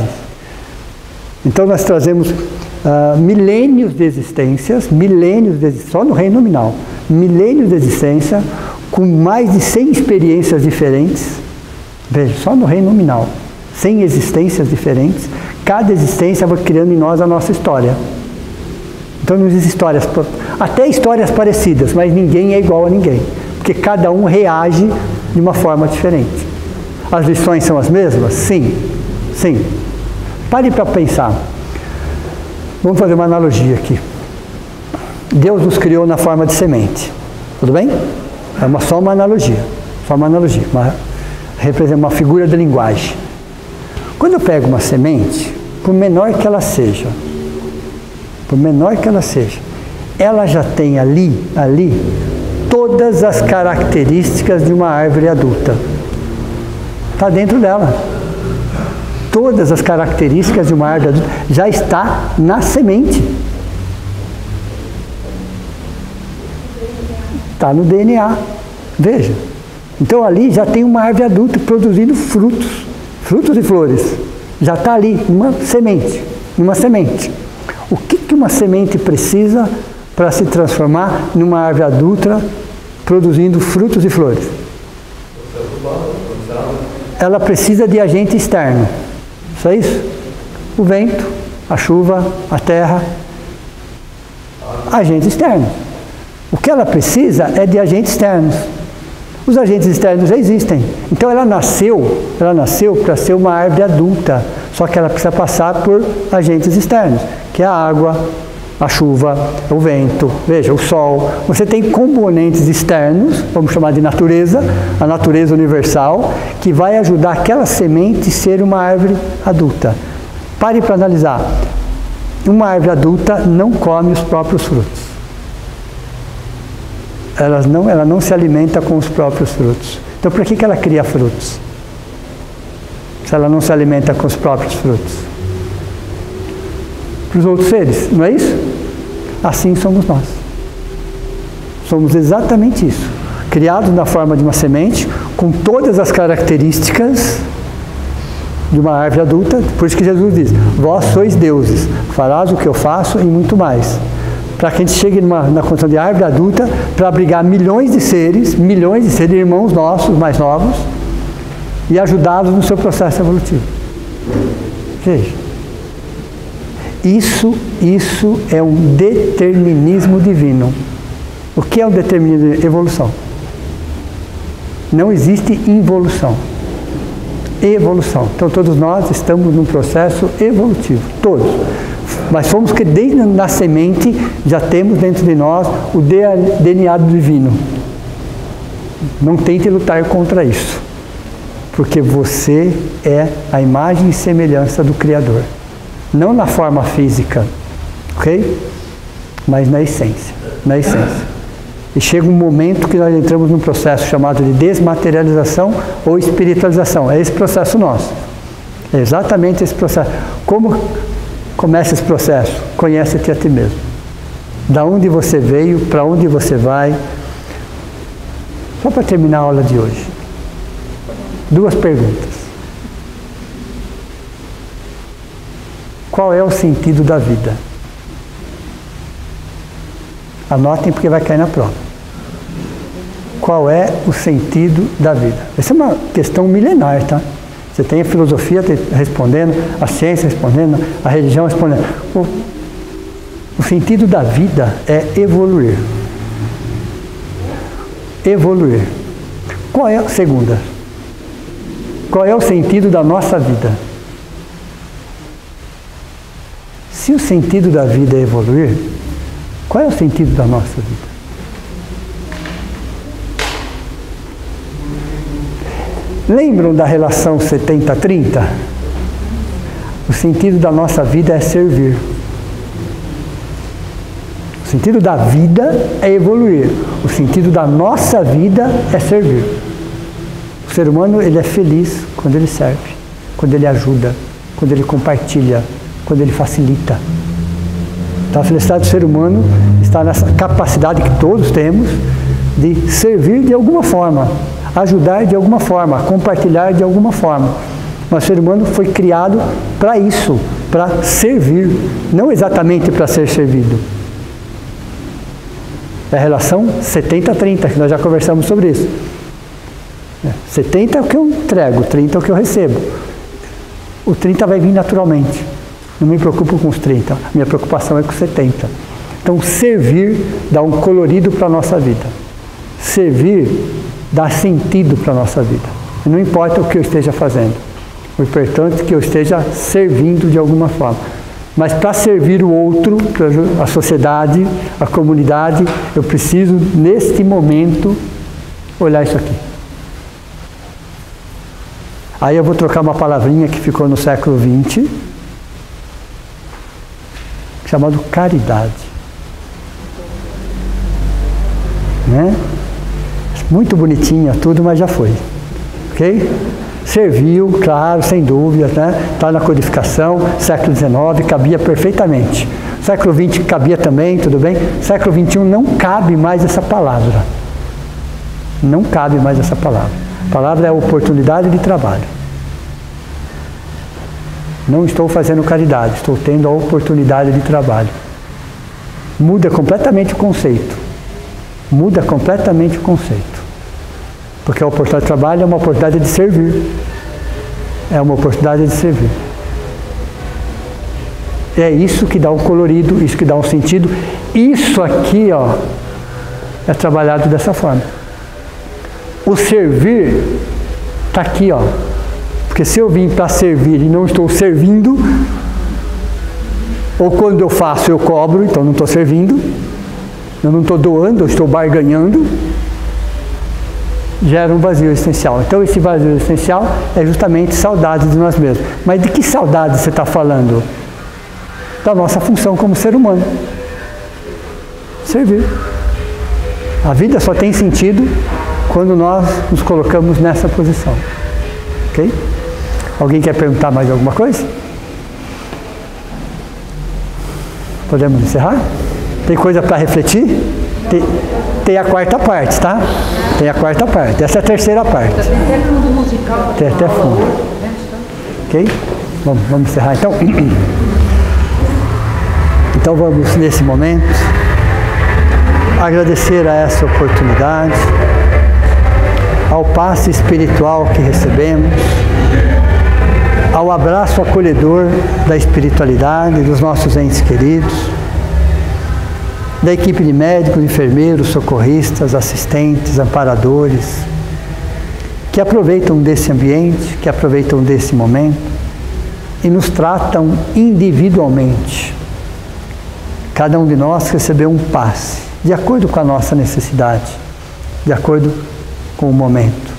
Speaker 2: Então nós trazemos milênios de existências, só no reino nominal, milênios de existência, com mais de 100 experiências diferentes. Veja, só no reino nominal, 100 existências diferentes. Cada existência vai criando em nós a nossa história. Então não existem histórias, até histórias parecidas, mas ninguém é igual a ninguém, porque cada um reage de uma forma diferente. As lições são as mesmas? Sim, sim. Pare para pensar. Vamos fazer uma analogia aqui. Deus nos criou na forma de semente, tudo bem? É só uma analogia, representa uma figura de linguagem. Quando eu pego uma semente, por menor que ela seja, ela já tem ali, todas as características de uma árvore adulta. Está dentro dela. Todas as características de uma árvore adulta já está na semente. Está no DNA. Veja. Então ali já tem uma árvore adulta produzindo frutos e flores. Já está ali, uma semente. O que uma semente precisa para se transformar numa árvore adulta produzindo frutos e flores? Ela precisa de agente externo. Só isso? O vento, a chuva, a terra. Agentes externos. O que ela precisa é de agentes externos. Os agentes externos já existem. Então ela nasceu para ser uma árvore adulta. Só que ela precisa passar por agentes externos, que é a água, a chuva, o vento, veja, o sol. Você tem componentes externos, vamos chamar de natureza, a natureza universal, que vai ajudar aquela semente a ser uma árvore adulta. Pare para analisar. Uma árvore adulta não come os próprios frutos. Ela não se alimenta com os próprios frutos. Então, por que ela cria frutos? Se ela não se alimenta com os próprios frutos? Para os outros seres, não é isso? Assim somos nós. Somos exatamente isso. Criados na forma de uma semente, com todas as características de uma árvore adulta. Por isso que Jesus diz: vós sois deuses, farás o que eu faço e muito mais. Para que a gente chegue na condição de árvore adulta, para abrigar milhões de seres, irmãos nossos, mais novos, e ajudá-los no seu processo evolutivo. Veja. Isso é um determinismo divino. O que é um determinismo divino? Evolução. Não existe involução. Evolução. Então todos nós estamos num processo evolutivo. Todos. Mas fomos que desde na semente já temos dentro de nós o DNA divino. Não tente lutar contra isso. Porque você é a imagem e semelhança do Criador. Não na forma física, ok? Mas na essência. E chega um momento que nós entramos num processo chamado de desmaterialização ou espiritualização. É esse processo nosso. É exatamente esse processo. Como começa esse processo? Conhece-te a ti mesmo. Da onde você veio, para onde você vai. Só para terminar a aula de hoje. 2 perguntas. Qual é o sentido da vida? Anotem porque vai cair na prova. Qual é o sentido da vida? Essa é uma questão milenar, tá? Você tem a filosofia respondendo, a ciência respondendo, a religião respondendo. O sentido da vida é evoluir. Evoluir. Qual é a segunda? Qual é o sentido da nossa vida? Se o sentido da vida é evoluir, qual é o sentido da nossa vida? Lembram da relação 70-30? O sentido da nossa vida é servir. O sentido da vida é evoluir. O sentido da nossa vida é servir. O ser humano, ele é feliz quando ele serve, quando ele ajuda, quando ele compartilha, quando ele facilita. Então, a felicidade do ser humano está nessa capacidade que todos temos de servir de alguma forma, ajudar de alguma forma, compartilhar de alguma forma. Mas o ser humano foi criado para isso, para servir, não exatamente para ser servido. É a relação 70-30, que nós já conversamos sobre isso. 70 é o que eu entrego, 30 é o que eu recebo. O 30 vai vir naturalmente. Não me preocupo com os 30, minha preocupação é com os 70. Então, servir dá um colorido para a nossa vida. Servir dá sentido para a nossa vida. E não importa o que eu esteja fazendo. O importante é que eu esteja servindo de alguma forma. Mas para servir o outro, a sociedade, a comunidade, eu preciso, neste momento, olhar isso aqui. Aí eu vou trocar uma palavrinha que ficou no século XX, chamado caridade. Né? Muito bonitinha tudo, mas já foi. Ok? Serviu, claro, sem dúvida, né? Está na codificação, século XIX, cabia perfeitamente. Século XX cabia também, tudo bem? Século XXI não cabe mais essa palavra. Não cabe mais essa palavra. A palavra é oportunidade de trabalho. Não estou fazendo caridade, estou tendo a oportunidade de trabalho. Muda completamente o conceito. Muda completamente o conceito. Porque a oportunidade de trabalho é uma oportunidade de servir. É uma oportunidade de servir. É isso que dá um colorido, isso que dá um sentido. Isso aqui, ó, é trabalhado dessa forma. O servir está aqui, ó. Porque se eu vim para servir e não estou servindo, ou quando eu faço eu cobro, então não estou servindo, eu não estou doando, eu estou barganhando, gera um vazio existencial. Então esse vazio existencial é justamente saudade de nós mesmos. Mas de que saudade você está falando? Da nossa função como ser humano. Servir. A vida só tem sentido quando nós nos colocamos nessa posição. Ok? Alguém quer perguntar mais alguma coisa? Podemos encerrar? Tem coisa para refletir? Tem a quarta parte, tá? Tem a quarta parte. Essa é a terceira parte.
Speaker 4: Tem até fundo musical.
Speaker 2: Tem até fundo. Ok? Vamos encerrar então? Então vamos, nesse momento, agradecer a essa oportunidade, ao passe espiritual que recebemos, ao abraço acolhedor da espiritualidade, dos nossos entes queridos, da equipe de médicos, enfermeiros, socorristas, assistentes, amparadores, que aproveitam desse ambiente, que aproveitam desse momento e nos tratam individualmente. Cada um de nós recebeu um passe, de acordo com a nossa necessidade, de acordo com o momento.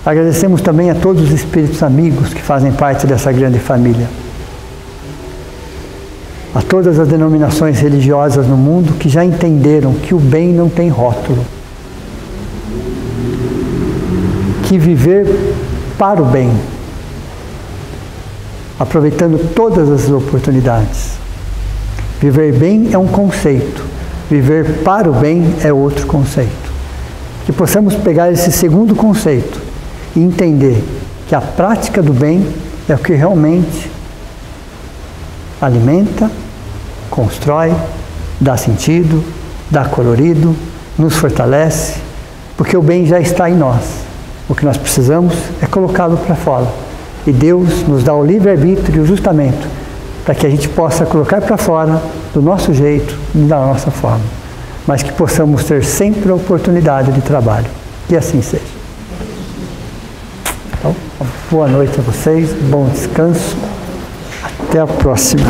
Speaker 2: Agradecemos também a todos os espíritos amigos que fazem parte dessa grande família. A todas as denominações religiosas no mundo que já entenderam que o bem não tem rótulo. Que viver para o bem, aproveitando todas as oportunidades. Viver bem é um conceito, viver para o bem é outro conceito. Que possamos pegar esse segundo conceito e entender que a prática do bem é o que realmente alimenta, constrói, dá sentido, dá colorido, nos fortalece, porque o bem já está em nós. O que nós precisamos é colocá-lo para fora. E Deus nos dá o livre-arbítrio justamente para que a gente possa colocar para fora do nosso jeito, da nossa forma. Mas que possamos ter sempre a oportunidade de trabalho. Que assim seja. Então, boa noite a vocês, bom descanso. Até a próxima.